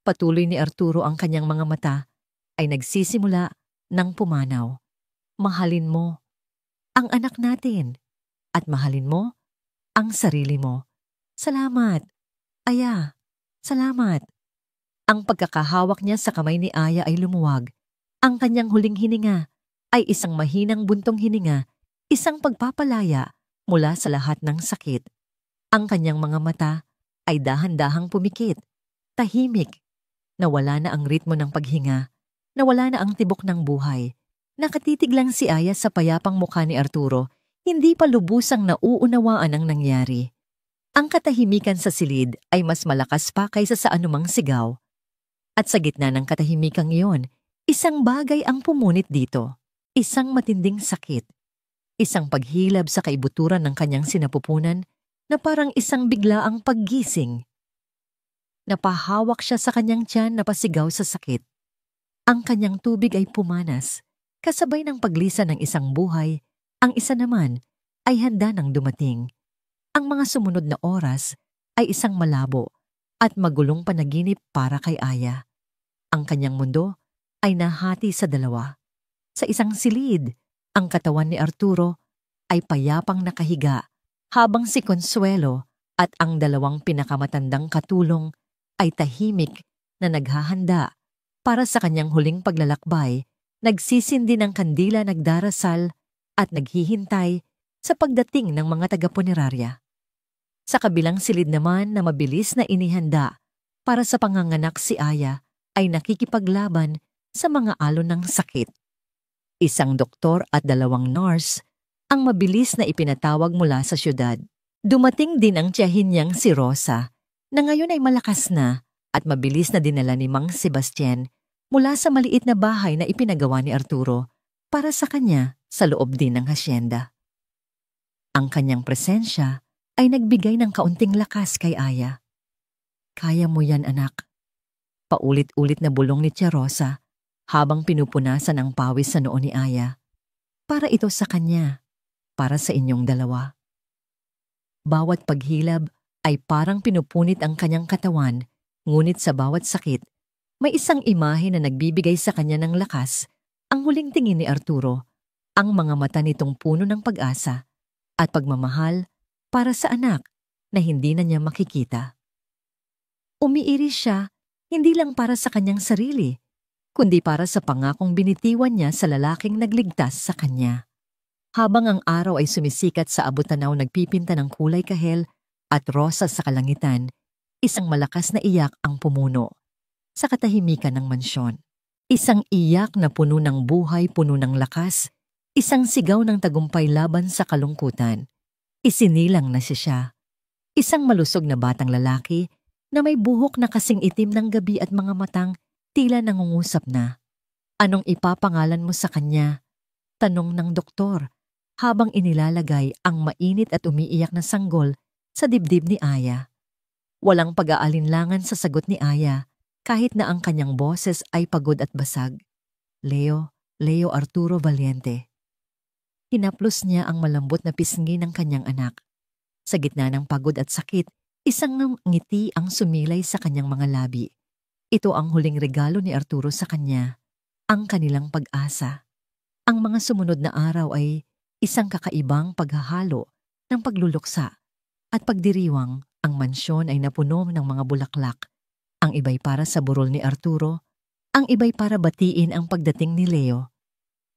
Patuloy ni Arturo, ang kanyang mga mata ay nagsisimula ng pumanaw. Mahalin mo ang anak natin at mahalin mo ang sarili mo. Salamat, Aya. Salamat. Ang pagkakahawak niya sa kamay ni Aya ay lumuwag. Ang kanyang huling hininga ay isang mahinang buntong hininga, isang pagpapalaya mula sa lahat ng sakit. Ang kanyang mga mata ay dahan-dahang pumikit, tahimik. Nawala na ang ritmo ng paghinga, nawala na ang tibok ng buhay. Nakatitig lang si Aya sa payapang mukha ni Arturo, hindi pa lubusang nauunawaan ang nangyari. Ang katahimikan sa silid ay mas malakas pa kaysa sa anumang sigaw. At sa gitna ng katahimikang iyon, isang bagay ang pumunit dito. Isang matinding sakit. Isang paghilab sa kaibuturan ng kanyang sinapupunan na parang isang biglaang paggising. Napahawak siya sa kanyang tiyan, napasigaw sa sakit. Ang kanyang tubig ay pumanas, kasabay ng paglisan ng isang buhay, ang isa naman ay handa nang dumating. Ang mga sumunod na oras ay isang malabo at magulong panaginip para kay Aya. Ang kanyang mundo ay nahati sa dalawa. Sa isang silid, ang katawan ni Arturo ay payapang nakahiga, habang si Consuelo at ang dalawang pinakamatandang katulong ay tahimik na naghahanda para sa kanyang huling paglalakbay, nagsisindi ng kandila, nagdarasal at naghihintay sa pagdating ng mga taga-punerarya. Sa kabilang silid naman na mabilis na inihanda para sa panganganak, si Aya ay nakikipaglaban sa mga alon ng sakit. Isang doktor at 2 nurse ang mabilis na ipinatawag mula sa syudad. Dumating din ang tiyahin niyang si Rosa, na ngayon ay malakas na at mabilis na dinala ni Mang Sebastian mula sa maliit na bahay na ipinagawa ni Arturo para sa kanya sa loob din ng hasyenda. Ang kanyang presensya ay nagbigay ng kaunting lakas kay Aya. Kaya mo yan, anak. Paulit-ulit na bulong ni Tia Rosa habang pinupunasan ang pawis sa noo ni Aya. Para ito sa kanya, para sa inyong dalawa. Bawat paghilab ay parang pinupunit ang kanyang katawan, ngunit sa bawat sakit, may isang imahe na nagbibigay sa kanya ng lakas. Ang huling tingin ni Arturo, ang mga mata nitong puno ng pag-asa at pagmamahal para sa anak na hindi na niya makikita. Umiiris siya, hindi lang para sa kanyang sarili, kundi para sa pangakong binitiwan niya sa lalaking nagligtas sa kanya. Habang ang araw ay sumisikat sa abot-tanaw, nagpipinta ng kulay kahel at rosa sa kalangitan, isang malakas na iyak ang pumuno sa katahimikan ng mansyon. Isang iyak na puno ng buhay, puno ng lakas, isang sigaw ng tagumpay laban sa kalungkutan. Isinilang na siya. Isang malusog na batang lalaki na may buhok na kasing itim ng gabi at mga matang tila nangungusap na. Anong ipapangalan mo sa kanya? Tanong ng doktor habang inilalagay ang mainit at umiiyak na sanggol sa dibdib ni Aya. Walang pag-aalinlangan sa sagot ni Aya, kahit na ang kanyang boses ay pagod at basag. Leo Arturo Valiente. Hinaplos niya ang malambot na pisngi ng kanyang anak. Sa gitna ng pagod at sakit, isang ngiti ang sumilay sa kanyang mga labi. Ito ang huling regalo ni Arturo sa kanya, ang kanilang pag-asa. Ang mga sumunod na araw ay isang kakaibang paghahalo ng pagluluksa at pagdiriwang. Ang mansyon ay napuno ng mga bulaklak. Ang iba'y para sa burol ni Arturo, ang iba'y para batiin ang pagdating ni Leo.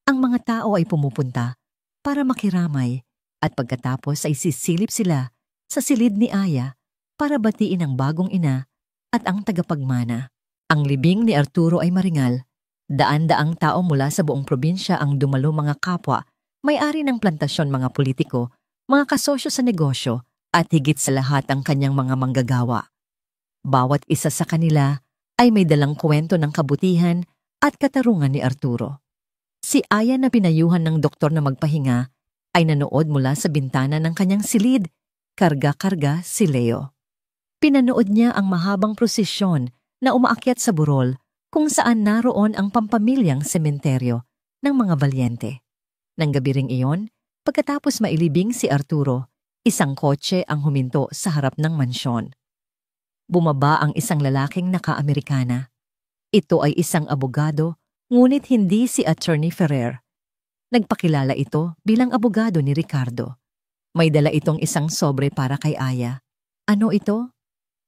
Ang mga tao ay pumupunta para makiramay at pagkatapos ay sisilip sila sa silid ni Aya para batiin ang bagong ina at ang tagapagmana. Ang libing ni Arturo ay maringal. Daan-daang tao mula sa buong probinsya ang dumalo, mga kapwa, may-ari ng plantasyon, mga politiko, mga kasosyo sa negosyo, at higit sa lahat ang kanyang mga manggagawa. Bawat isa sa kanila ay may dalang kwento ng kabutihan at katarungan ni Arturo. Si Aya na pinayuhan ng doktor na magpahinga ay nanood mula sa bintana ng kanyang silid, karga-karga si Leo. Pinanood niya ang mahabang prosesyon na umaakyat sa burol kung saan naroon ang pampamilyang sementeryo ng mga Valiente. Nang gabi ring iyon, pagkatapos mailibing si Arturo, isang kotse ang huminto sa harap ng mansyon. Bumaba ang isang lalaking naka-Amerikana. Ito ay isang abogado, ngunit hindi si Attorney Ferrer. Nagpakilala ito bilang abogado ni Ricardo. May dala itong isang sobre para kay Aya. Ano ito?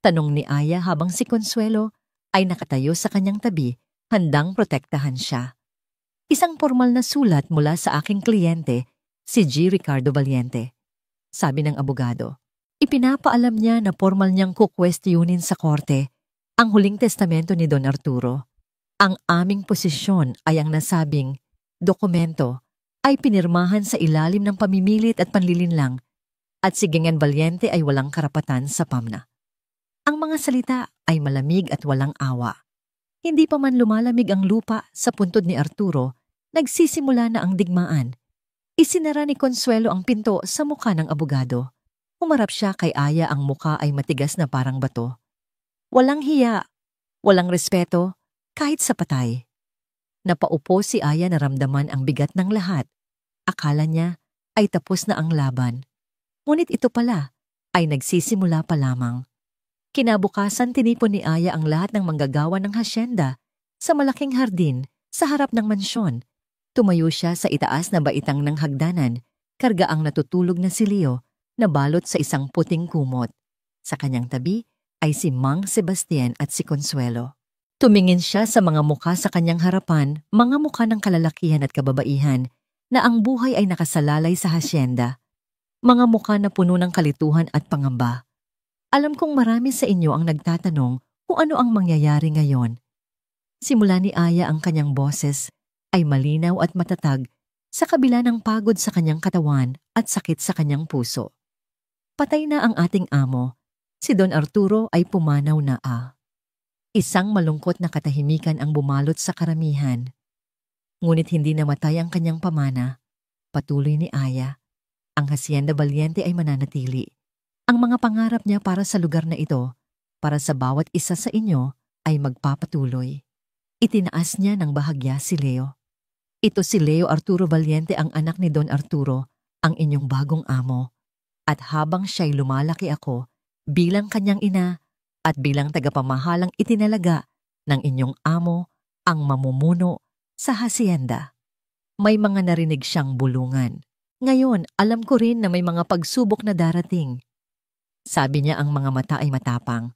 Tanong ni Aya habang si Consuelo ay nakatayo sa kanyang tabi, handang protektahan siya. Isang formal na sulat mula sa aking kliyente, si G. Ricardo Valiente. Sabi ng abogado. Ipinapaalam niya na formal niyang kukwestiyonin sa korte ang huling testamento ni Don Arturo. Ang aming posisyon ay ang nasabing dokumento ay pinirmahan sa ilalim ng pamimilit at panlilinlang at si Gingan Valiente ay walang karapatan sa PAMNA. Ang mga salita ay malamig at walang awa. Hindi pa man lumalamig ang lupa sa puntod ni Arturo, nagsisimula na ang digmaan. Isinara ni Consuelo ang pinto sa mukha ng abogado. Humarap siya kay Aya, ang mukha ay matigas na parang bato. Walang hiya, walang respeto, kahit sa patay. Napaupo si Aya, naramdaman ang bigat ng lahat. Akala niya ay tapos na ang laban. Ngunit ito pala ay nagsisimula pa lamang. Kinabukasan tinipon ni Aya ang lahat ng manggagawa ng hasyenda sa malaking hardin sa harap ng mansyon. Tumayo siya sa itaas na baitang ng hagdanan, karga ang natutulog na si Leo na balot sa isang puting kumot. Sa kanyang tabi ay si Mang Sebastian at si Consuelo. Tumingin siya sa mga mukha sa kanyang harapan, mga mukha ng kalalakihan at kababaihan na ang buhay ay nakasalalay sa hasyenda. Mga mukha na puno ng kalituhan at pangamba. Alam kong marami sa inyo ang nagtatanong kung ano ang mangyayari ngayon. Simula ni Aya, ang kanyang boses ay malinaw at matatag sa kabila ng pagod sa kanyang katawan at sakit sa kanyang puso. Patay na ang ating amo. Si Don Arturo ay pumanaw na. Isang malungkot na katahimikan ang bumalot sa karamihan. Ngunit hindi namatay ang kanyang pamana. Patuloy ni Aya. Ang Hacienda Valiente ay mananatili. Ang mga pangarap niya para sa lugar na ito, para sa bawat isa sa inyo, ay magpapatuloy. Itinaas niya ng bahagya si Leo. Ito si Leo Arturo Valiente, ang anak ni Don Arturo, ang inyong bagong amo. At habang siya'y lumalaki, ako, bilang kanyang ina at bilang tagapamahalang itinalaga ng inyong amo, ang mamumuno sa hacienda. May mga narinig siyang bulungan. Ngayon, alam ko rin na may mga pagsubok na darating. Sabi niya, ang mga mata ay matapang.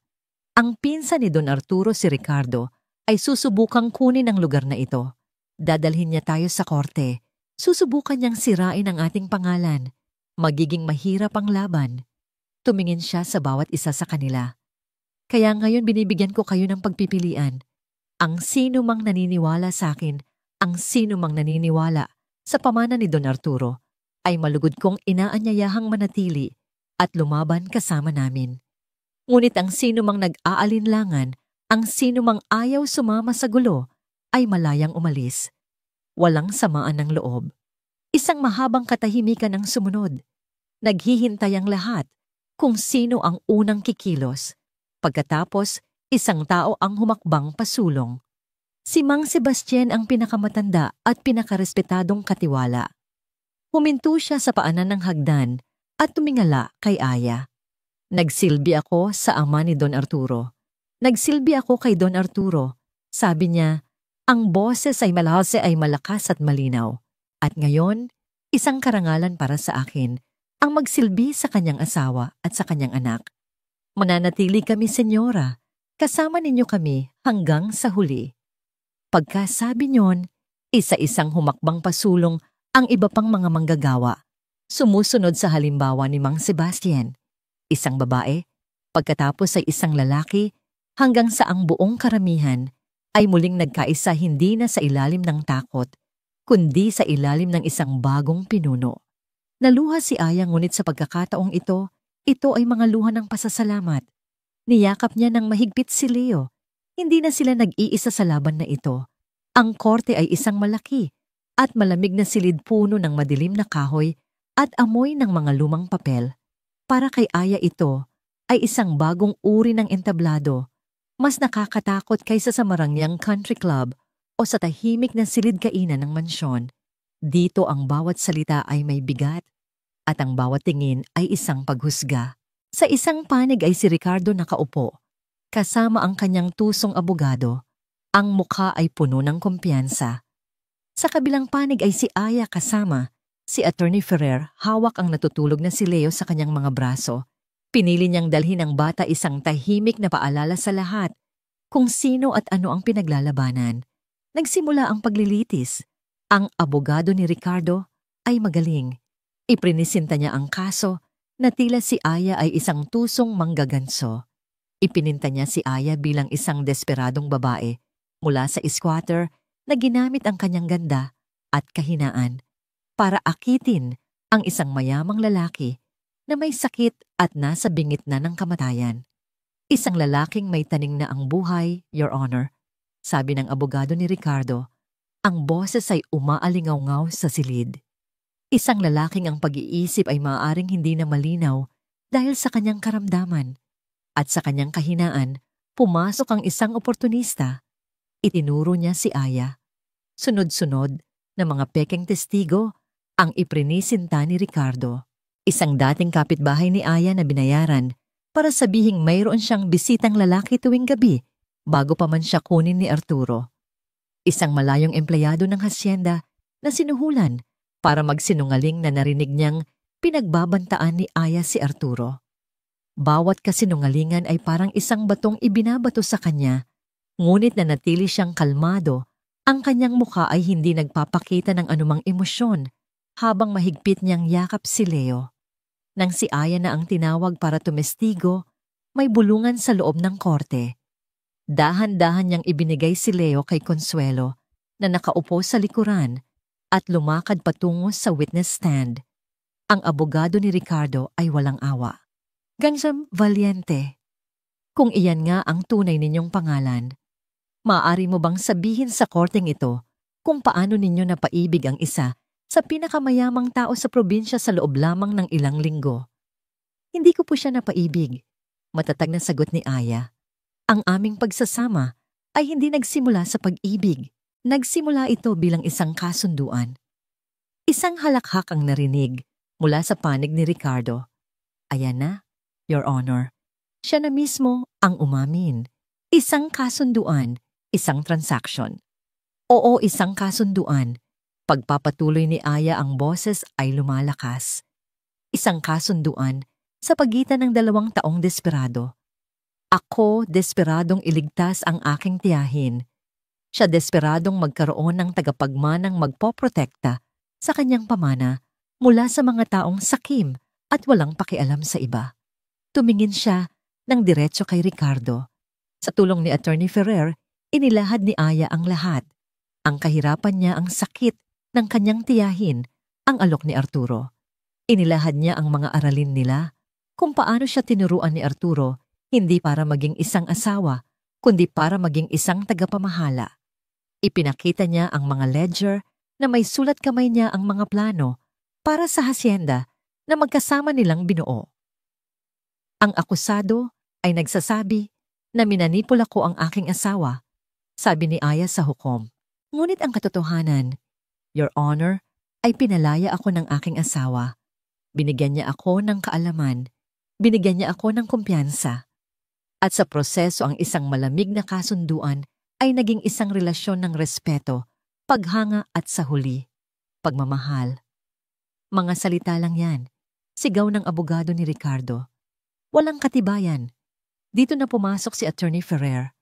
Ang pinsan ni Don Arturo, si Ricardo, ay susubukang kunin ang lugar na ito. Dadalhin niya tayo sa korte. Susubukan niyang sirain ang ating pangalan. Magiging mahirap ang laban. Tumingin siya sa bawat isa sa kanila. Kaya ngayon binibigyan ko kayo ng pagpipilian. Ang sino mang naniniwala sa akin, ang sino mang naniniwala sa pamana ni Don Arturo, ay malugod kong inaanyayahang manatili at lumaban kasama namin. Ngunit ang sino mang nag-aalinlangan, ang sino mang ayaw sumama sa gulo, ay malayang umalis. Walang samaan ng loob. Isang mahabang katahimikan ang sumunod. Naghihintay ang lahat kung sino ang unang kikilos. Pagkatapos, isang tao ang humakbang pasulong. Si Mang Sebastian ang pinakamatanda at pinakarespetadong katiwala. Huminto siya sa paanan ng hagdan at tumingala kay Aya. Nagsilbi ako sa ama ni Don Arturo. Nagsilbi ako kay Don Arturo. Sabi niya, ang boses ay malakas at malinaw. At ngayon, isang karangalan para sa akin ang magsilbi sa kanyang asawa at sa kanyang anak. Mananatili kami, senyora. Kasama ninyo kami hanggang sa huli. Pagkasabi niyon, isa-isang humakbang pasulong ang iba pang mga manggagawa. Sumusunod sa halimbawa ni Mang Sebastian. Isang babae, pagkatapos ay isang lalaki, hanggang sa ang buong karamihan ay muling nagkaisa hindi na sa ilalim ng takot, kundi sa ilalim ng isang bagong pinuno. Naluha si Aya ngunit sa pagkakataong ito ay mga luha ng pasasalamat. Niyakap niya ng mahigpit si Leo. Hindi na sila nag-iisa sa laban na ito. Ang korte ay isang malaki at malamig na silid puno ng madilim na kahoy at amoy ng mga lumang papel. Para kay Aya ito ay isang bagong uri ng entablado, mas nakakatakot kaysa sa marangyang country club o sa tahimik na silid kainan ng mansyon. Dito ang bawat salita ay may bigat at ang bawat tingin ay isang paghusga. Sa isang panig ay si Ricardo nakaupo, kasama ang kanyang tusong abogado. Ang mukha ay puno ng kumpiyansa. Sa kabilang panig ay si Aya kasama si Attorney Ferrer, hawak ang natutulog na si Leo sa kanyang mga braso. Pinili niyang dalhin ang bata isang tahimik na paalala sa lahat kung sino at ano ang pinaglalabanan. Nagsimula ang paglilitis. Ang abogado ni Ricardo ay magaling. Iprinisinta niya ang kaso na tila si Aya ay isang tusong manggaganso. Ipininta niya si Aya bilang isang desperadong babae mula sa squatter na ginamit ang kanyang ganda at kahinaan para akitin ang isang mayamang lalaki na may sakit at nasa bingit na ng kamatayan. Isang lalaking may taning na ang buhay, Your Honor. Sabi ng abogado ni Ricardo, ang boses ay umaalingaw-ngaw sa silid. Isang lalaking ang pag-iisip ay maaaring hindi na malinaw dahil sa kanyang karamdaman. At sa kanyang kahinaan, pumasok ang isang oportunista. Itinuro niya si Aya. Sunod-sunod na mga pekeng testigo ang iprinisinta ni Ricardo. Isang dating kapitbahay ni Aya na binayaran para sabihing mayroon siyang bisitang lalaki tuwing gabi bago pa man siya kunin ni Arturo. Isang malayong empleyado ng hasyenda na sinuhulan para magsinungaling na narinig niyang pinagbabantaan ni Aya si Arturo. Bawat kasinungalingan ay parang isang batong ibinabato sa kanya, ngunit nanatili siyang kalmado. Ang kanyang mukha ay hindi nagpapakita ng anumang emosyon habang mahigpit niyang yakap si Leo. Nang si Aya na ang tinawag para tumestigo, may bulungan sa loob ng korte. Dahan-dahan niyang ibinigay si Leo kay Consuelo na nakaupo sa likuran at lumakad patungo sa witness stand. Ang abogado ni Ricardo ay walang awa. Gansam Valiente, kung iyan nga ang tunay ninyong pangalan, maaari mo bang sabihin sa korteng ito kung paano ninyo napaibig ang isa sa pinakamayamang tao sa probinsya sa loob lamang ng ilang linggo? Hindi ko po siya napaibig, matatag na sagot ni Aya. Ang aming pagsasama ay hindi nagsimula sa pag-ibig. Nagsimula ito bilang isang kasunduan. Isang halakhak ang narinig mula sa panig ni Ricardo. Ayan na, Your Honor. Siya na mismo ang umamin. Isang kasunduan, isang transaction. Oo, isang kasunduan. Pagpapatuloy ni Aya ang boses ay lumalakas. Isang kasunduan sa pagitan ng 2 taong desperado. Ako desperadong iligtas ang aking tiyahin. Siya desperadong magkaroon ng tagapagmanang magpoprotekta sa kanyang pamana mula sa mga taong sakim at walang pakialam sa iba. Tumingin siya ng diretso kay Ricardo. Sa tulong ni Attorney Ferrer, inilahad ni Aya ang lahat. Ang kahirapan niya, ang sakit ng kanyang tiyahin, ang alok ni Arturo. Inilahad niya ang mga aralin nila, kung paano siya tinuruan ni Arturo, hindi para maging isang asawa, kundi para maging isang tagapamahala. Ipinakita niya ang mga ledger na may sulat kamay niya ang mga plano para sa hasyenda na magkasama nilang binuo. Ang akusado ay nagsasabi na minanipula ko ang aking asawa, sabi ni Aya sa hukom. Ngunit ang katotohanan, Your Honor, ay pinalaya ako ng aking asawa. Binigyan niya ako ng kaalaman, binigyan niya ako ng kumpiyansa. At sa proseso ang isang malamig na kasunduan ay naging isang relasyon ng respeto, paghanga at sa huli, pagmamahal. Mga salita lang yan, sigaw ng abogado ni Ricardo. Walang katibayan. Dito na pumasok si Attorney Ferrer.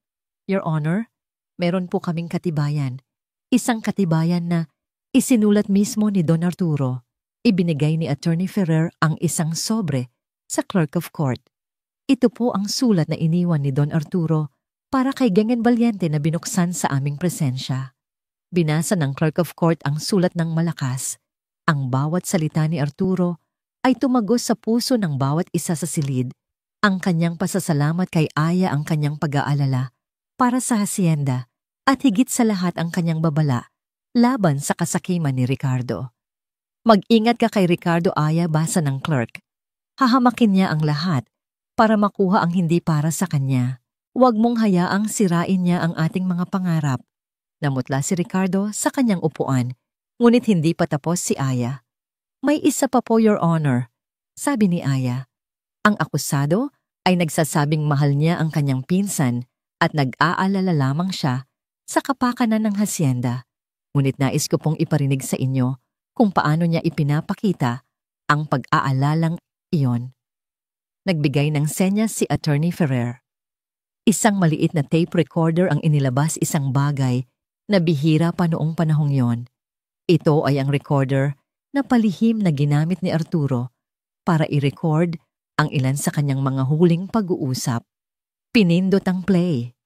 Your Honor, meron po kaming katibayan. Isang katibayan na isinulat mismo ni Don Arturo. Ibinigay ni Attorney Ferrer ang isang sobre sa Clerk of Court. Ito po ang sulat na iniwan ni Don Arturo para kay Gengen Valiente na binuksan sa aming presensya. Binasa ng Clerk of Court ang sulat ng malakas. Ang bawat salita ni Arturo ay tumagos sa puso ng bawat isa sa silid. Ang kanyang pasasalamat kay Aya, ang kanyang pag-aalala para sa hacienda at higit sa lahat ang kanyang babala laban sa kasakiman ni Ricardo. Mag-ingat ka kay Ricardo, Aya, basa ng clerk. Hahamakin niya ang lahat para makuha ang hindi para sa kanya. Huwag mong hayaang sirain niya ang ating mga pangarap. Namutla si Ricardo sa kanyang upuan, ngunit hindi pa tapos si Aya. May isa pa po, Your Honor, sabi ni Aya. Ang akusado ay nagsasabing mahal niya ang kanyang pinsan at nag-aalala lamang siya sa kapakanan ng hacienda. Ngunit nais ko pong iparinig sa inyo kung paano niya ipinapakita ang pag-aalalang iyon. Nagbigay ng senyas si Attorney Ferrer. Isang maliit na tape recorder ang inilabas, isang bagay na bihira pa noong panahong yon. Ito ay ang recorder na palihim na ginamit ni Arturo para i-record ang ilan sa kanyang mga huling pag-uusap. Pinindot ang play.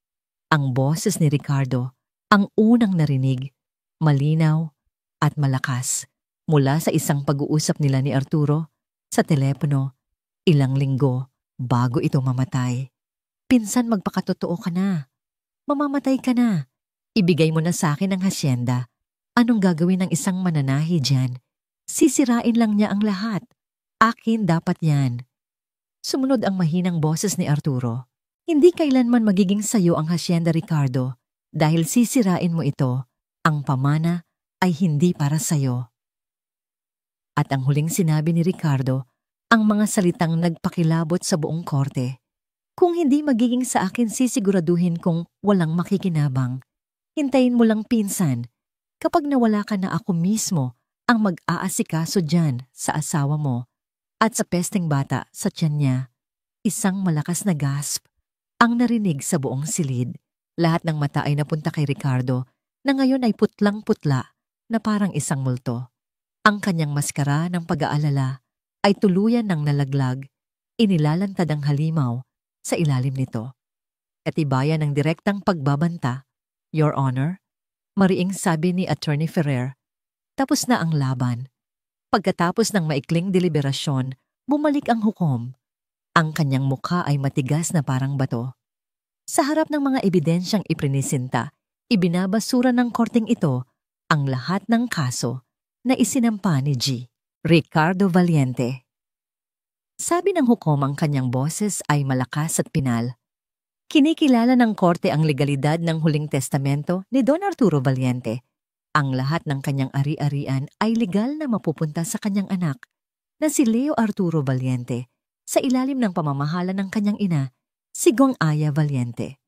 Ang boses ni Ricardo, ang unang narinig, malinaw at malakas mula sa isang pag-uusap nila ni Arturo sa telepono ilang linggo bago ito mamatay. Pinsan, magpakatotoo ka na. Mamamatay ka na. Ibigay mo na sa akin ang hacienda. Anong gagawin ng isang mananahi dyan? Sisirain lang niya ang lahat. Akin dapat yan. Sumunod ang mahinang boses ni Arturo. Hindi kailanman magiging sayo ang hacienda, Ricardo. Dahil sisirain mo ito, ang pamana ay hindi para sayo. At ang huling sinabi ni Ricardo, ang mga salitang nagpakilabot sa buong korte. Kung hindi magiging sa akin, sisiguraduhin kong walang makikinabang. Hintayin mo lang, pinsan. Kapag nawala ka na, ako mismo ang mag-aasikaso dyan sa asawa mo at sa pesteng bata sa tiyan niya. Isang malakas na gasp ang narinig sa buong silid. Lahat ng mata ay napunta kay Ricardo na ngayon ay putlang-putla na parang isang multo. Ang kanyang maskara ng pag-aalala ay tuluyan ng nalaglag, inilalantad ang halimaw sa ilalim nito. Katibayan ng direktang pagbabanta, Your Honor, mariing sabi ni Attorney Ferrer, tapos na ang laban. Pagkatapos ng maikling deliberasyon, bumalik ang hukom. Ang kanyang mukha ay matigas na parang bato. Sa harap ng mga ebidensyang iprinisinta, ibinabasura ng korteng ito ang lahat ng kaso na isinampa ni G. Ricardo Valiente. Sabi ng hukom, ang kanyang boses ay malakas at pinal. Kinikilala ng korte ang legalidad ng huling testamento ni Don Arturo Valiente. Ang lahat ng kanyang ari-arian ay legal na mapupunta sa kanyang anak na si Leo Arturo Valiente sa ilalim ng pamamahala ng kanyang ina, si Gong Aya Valiente.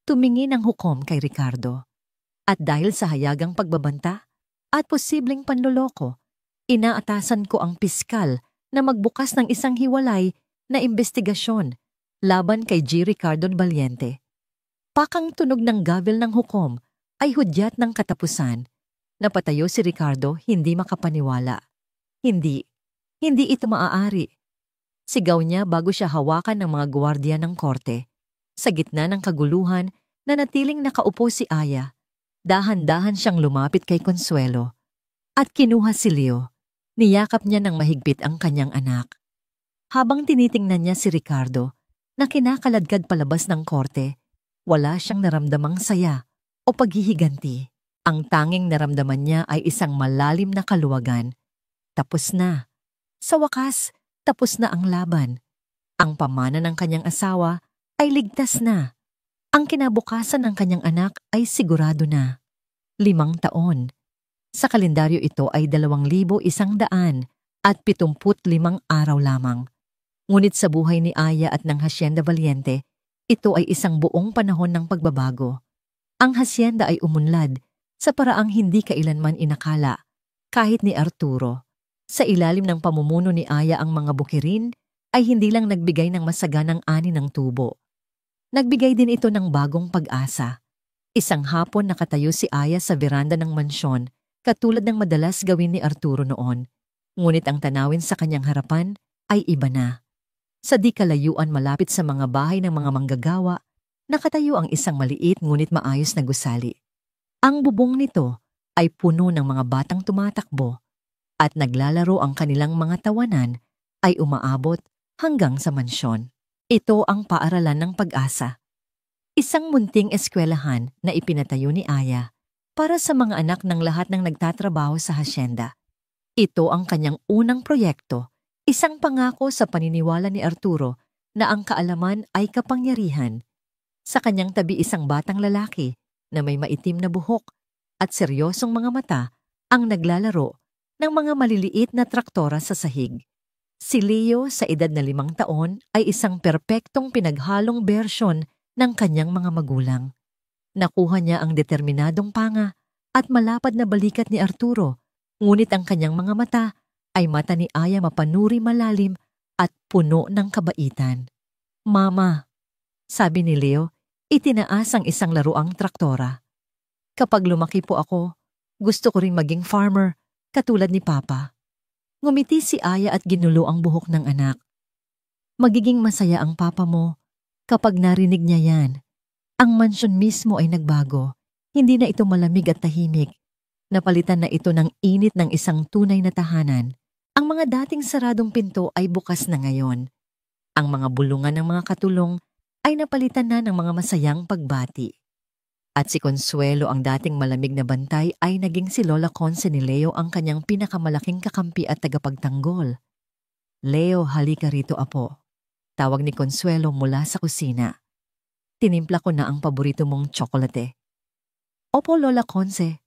Tumingin ang hukom kay Ricardo. At dahil sa hayagang pagbabanta at posibleng panloloko, inaatasan ko ang piskal na magbukas ng isang hiwalay na investigasyon laban kay G. Ricardo Valiente. Pakang tunog ng gavel ng hukom ay hudyat ng katapusan. Napatayo si Ricardo, hindi makapaniwala. Hindi ito maaari. Sigaw niya bago siya hawakan ng mga gwardiya ng korte. Sa gitna ng kaguluhan, nanatiling nakaupo si Aya. Dahan-dahan siyang lumapit kay Consuelo. At kinuha si Leo. Niyakap niya ng mahigpit ang kanyang anak. Habang tinitingnan niya si Ricardo, na kinakaladkad palabas ng korte, wala siyang naramdamang saya o paghihiganti. Ang tanging naramdaman niya ay isang malalim na kaluwagan. Tapos na. Sa wakas, tapos na ang laban. Ang pamana ng kanyang asawa ay ligtas na. Ang kinabukasan ng kanyang anak ay sigurado na. 5 taon. Sa kalendaryo ito ay 2,175 araw lamang. Ngunit sa buhay ni Aya at ng Hacienda Valiente, ito ay isang buong panahon ng pagbabago. Ang hacienda ay umunlad sa paraang hindi kailanman inakala, kahit ni Arturo. Sa ilalim ng pamumuno ni Aya ang mga bukirin ay hindi lang nagbigay ng masaganang ani ng tubo. Nagbigay din ito ng bagong pag-asa. Isang hapon nakatayo si Aya sa veranda ng mansyon, katulad ng madalas gawin ni Arturo noon. Ngunit ang tanawin sa kanyang harapan ay iba na. Sa di kalayuan malapit sa mga bahay ng mga manggagawa, nakatayo ang isang maliit ngunit maayos na gusali. Ang bubong nito ay puno ng mga batang tumatakbo at naglalaro, ang kanilang mga tawanan ay umaabot hanggang sa mansyon. Ito ang paaralan ng pag-asa. Isang munting eskwelahan na ipinatayo ni Aya para sa mga anak ng lahat ng nagtatrabaho sa hacienda. Ito ang kanyang unang proyekto, isang pangako sa paniniwala ni Arturo na ang kaalaman ay kapangyarihan. Sa kanyang tabi isang batang lalaki na may maitim na buhok at seryosong mga mata ang naglalaro ng mga maliliit na traktora sa sahig. Si Leo sa edad na 5 taon ay isang perpektong pinaghalong bersyon ng kanyang mga magulang. Nakuha niya ang determinadong panga at malapad na balikat ni Arturo, ngunit ang kanyang mga mata ay mata ni Aya, mapanuri, malalim at puno ng kabaitan. "Mama," sabi ni Leo, itinaas ang isang laruang traktora. "Kapag lumaki po ako, gusto ko ring maging farmer, katulad ni Papa." Ngumiti si Aya at ginulo ang buhok ng anak. "Magiging masaya ang papa mo kapag narinig niya yan." Ang mansyon mismo ay nagbago. Hindi na ito malamig at tahimik. Napalitan na ito ng init ng isang tunay na tahanan. Ang mga dating saradong pinto ay bukas na ngayon. Ang mga bulungan ng mga katulong ay napalitan na ng mga masayang pagbati. At si Consuelo, ang dating malamig na bantay, ay naging si Lola Conce ni Leo, ang kanyang pinakamalaking kakampi at tagapagtanggol. "Leo, halika rito, apo," tawag ni Consuelo mula sa kusina. "Tinimpla ko na ang paborito mong tsokolate." "Opo, Lola Conce,"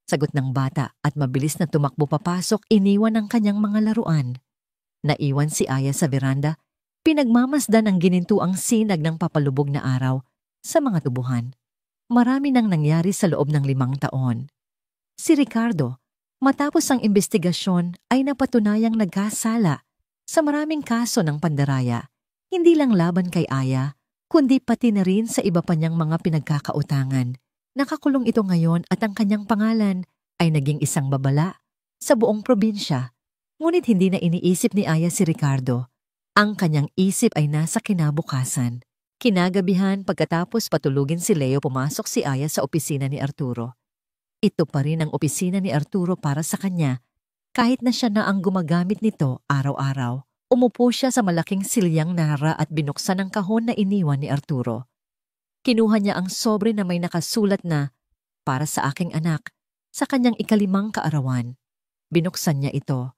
sagot ng bata at mabilis na tumakbo papasok, iniwan ang kanyang mga laruan. Naiwan si Aya sa veranda, pinagmamasdan ang ginintuang sinag ng papalubog na araw sa mga tubuhan. Marami nang nangyari sa loob ng 5 taon. Si Ricardo, matapos ang investigasyon, ay napatunayang nagkasala sa maraming kaso ng pandaraya, hindi lang laban kay Aya, kundi pati na rin sa iba pa niyang mga pinagkakautangan. Nakakulong ito ngayon at ang kanyang pangalan ay naging isang babala sa buong probinsya. Ngunit hindi na iniisip ni Aya si Ricardo. Ang kanyang isip ay nasa kinabukasan. Kinagabihan, pagkatapos patulugin si Leo, pumasok si Aya sa opisina ni Arturo. Ito pa rin ang opisina ni Arturo para sa kanya, kahit na siya na ang gumagamit nito araw-araw. Umupo siya sa malaking silyang nara at binuksan ang kahon na iniwan ni Arturo. Kinuha niya ang sobre na may nakasulat na, "Para sa aking anak, sa kanyang ika-5 kaarawan." Binuksan niya ito.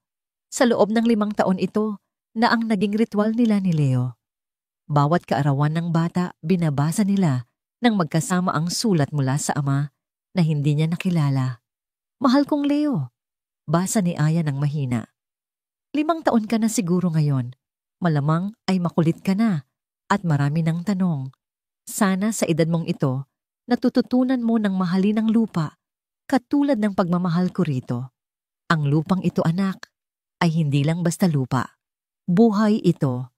Sa loob ng 5 taon ito na ang naging ritual nila ni Leo. Bawat kaarawan ng bata, binabasa nila nang magkasama ang sulat mula sa ama na hindi niya nakilala. "Mahal kong Leo," basa ni Aya ng mahina. 5 taon ka na siguro ngayon. Malamang ay makulit ka na at marami ng tanong. Sana sa edad mong ito, natututunan mo ng mahalin ang lupa, katulad ng pagmamahal ko rito. Ang lupang ito, anak, ay hindi lang basta lupa. Buhay ito.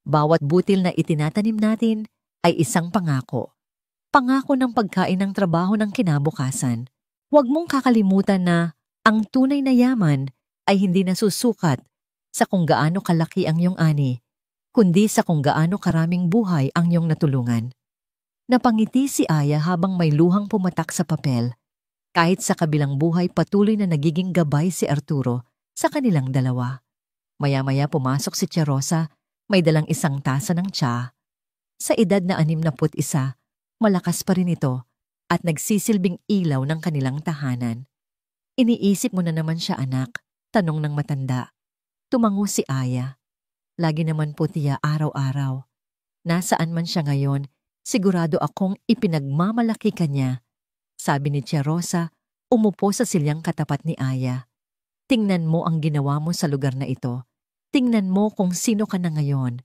Bawat butil na itinatanim natin ay isang pangako. Pangako ng pagkain ng trabaho ng kinabukasan. Huwag mong kakalimutan na ang tunay na yaman ay hindi nasusukat sa kung gaano kalaki ang iyong ani, kundi sa kung gaano karaming buhay ang iyong natulungan. Napangiti si Aya habang may luhang pumatak sa papel. Kahit sa kabilang buhay, patuloy na nagiging gabay si Arturo sa kanilang dalawa. Maya-maya pumasok si Tia Rosa, may dalang isang tasa ng tsa. Sa edad na 61, malakas pa rin ito at nagsisilbing ilaw ng kanilang tahanan. "Iniisip mo na naman siya, anak?" tanong ng matanda. Tumango si Aya. "Lagi naman po, tiya, araw-araw. Nasaan man siya ngayon, sigurado akong ipinagmamalaki ka niya, sabi ni Tia Rosa, umupo sa silyang katapat ni Aya. Tingnan mo ang ginawa mo sa lugar na ito. Tingnan mo kung sino ka na ngayon.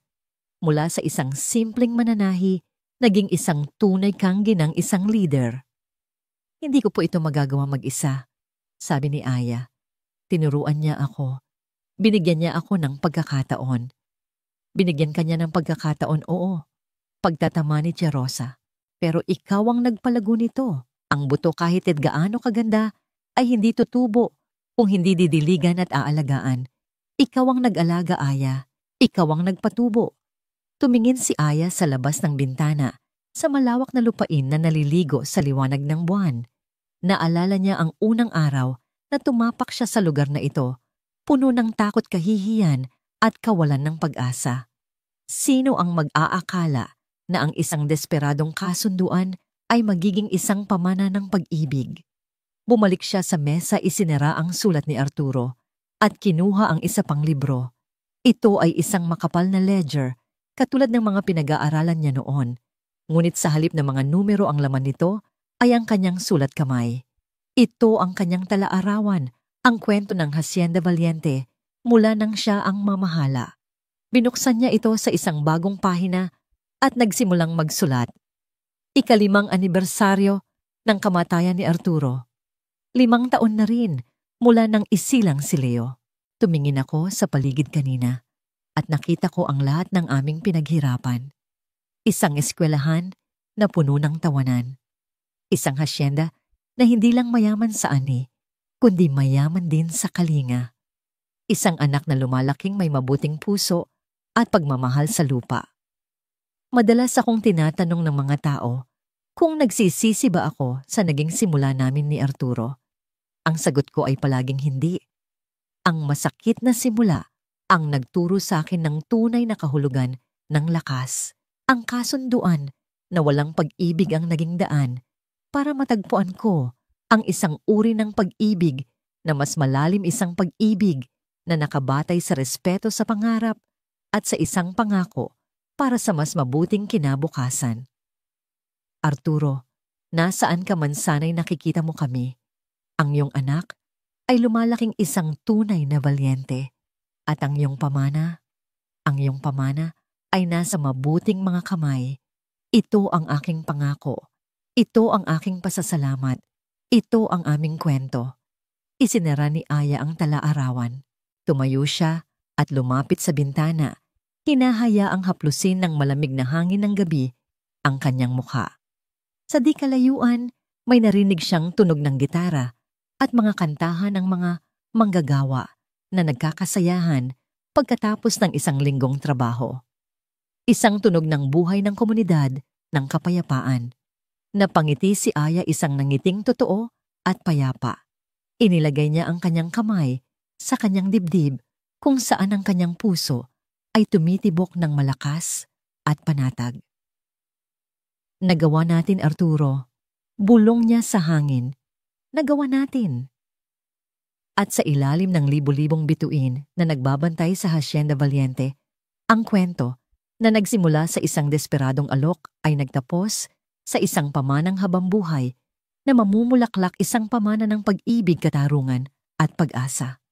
Mula sa isang simpleng mananahi, naging isang tunay kang ginang isang leader. Hindi ko po ito magagawa mag-isa, sabi ni Aya. Tinuruan niya ako. Binigyan niya ako ng pagkakataon. Binigyan ka niya ng pagkakataon, oo. Pagtatama ni Tia Rosa. Pero ikaw ang nagpalago nito. Ang buto kahit gaano kaganda ay hindi tutubo kung hindi didiligan at aalagaan. Ikaw ang nag-alaga, Aya. Ikaw ang nagpatubo. Tumingin si Aya sa labas ng bintana, sa malawak na lupain na naliligo sa liwanag ng buwan. Naalala niya ang unang araw na tumapak siya sa lugar na ito, puno ng takot, kahihiyan at kawalan ng pag-asa. Sino ang mag-aakala na ang isang desperadong kasunduan ay magiging isang pamana ng pag-ibig? Bumalik siya sa mesa, isinara ang sulat ni Arturo at kinuha ang isa pang libro. Ito ay isang makapal na ledger, katulad ng mga pinag-aaralan niya noon. Ngunit sa halip na mga numero ang laman nito, ay ang kanyang sulat kamay. Ito ang kanyang talaarawan, ang kwento ng Hacienda Valiente, mula nang siya ang mamahala. Binuksan niya ito sa isang bagong pahina at nagsimulang magsulat. 5th anibersaryo ng kamatayan ni Arturo. 5 taon na rin mula nang isilang si Leo. Tumingin ako sa paligid kanina at nakita ko ang lahat ng aming pinaghirapan. Isang eskwelahan na puno ng tawanan. Isang hasyenda na hindi lang mayaman sa ani, kundi mayaman din sa kalinga. Isang anak na lumalaking may mabuting puso at pagmamahal sa lupa. Madalas akong tinatanong ng mga tao kung nagsisisi ba ako sa naging simula namin ni Arturo. Ang sagot ko ay palaging hindi. Ang masakit na simula ang nagturo sa akin ng tunay na kahulugan ng lakas. Ang kasunduan na walang pag-ibig ang naging daan para matagpuan ko ang isang uri ng pag-ibig na mas malalim, isang pag-ibig na nakabatay sa respeto sa pangarap at sa isang pangako para sa mas mabuting kinabukasan. Arturo, nasaan ka man sana'y nakikita mo kami. Ang iyong anak ay lumalaking isang tunay na balyente at ang iyong pamana ay nasa mabuting mga kamay. Ito ang aking pangako. Ito ang aking pasasalamat. Ito ang aming kwento. Isinara ni Aya ang talaarawan. Tumayo siya at lumapit sa bintana. Hinahayaang haplusin ng malamig na hangin ng gabi ang kanyang mukha. Sa di kalayuan, may narinig siyang tunog ng gitara at mga kantahan ng mga manggagawa na nagkakasayahan pagkatapos ng isang linggong trabaho. Isang tunog ng buhay ng komunidad ng kapayapaan. Napangiti si Aya, isang nangiting totoo at payapa. Inilagay niya ang kanyang kamay sa kanyang dibdib kung saan ang kanyang puso ay tumitibok ng malakas at panatag. Nagawa natin, Arturo. Bulong niya sa hangin. Nagawa natin. At sa ilalim ng libu-libong bituin na nagbabantay sa Hacienda Valiente, ang kwento na nagsimula sa isang desperadong alok ay nagtapos sa isang pamanang habambuhay na mamumulaklak, isang pamana ng pag-ibig, katarungan at pag-asa.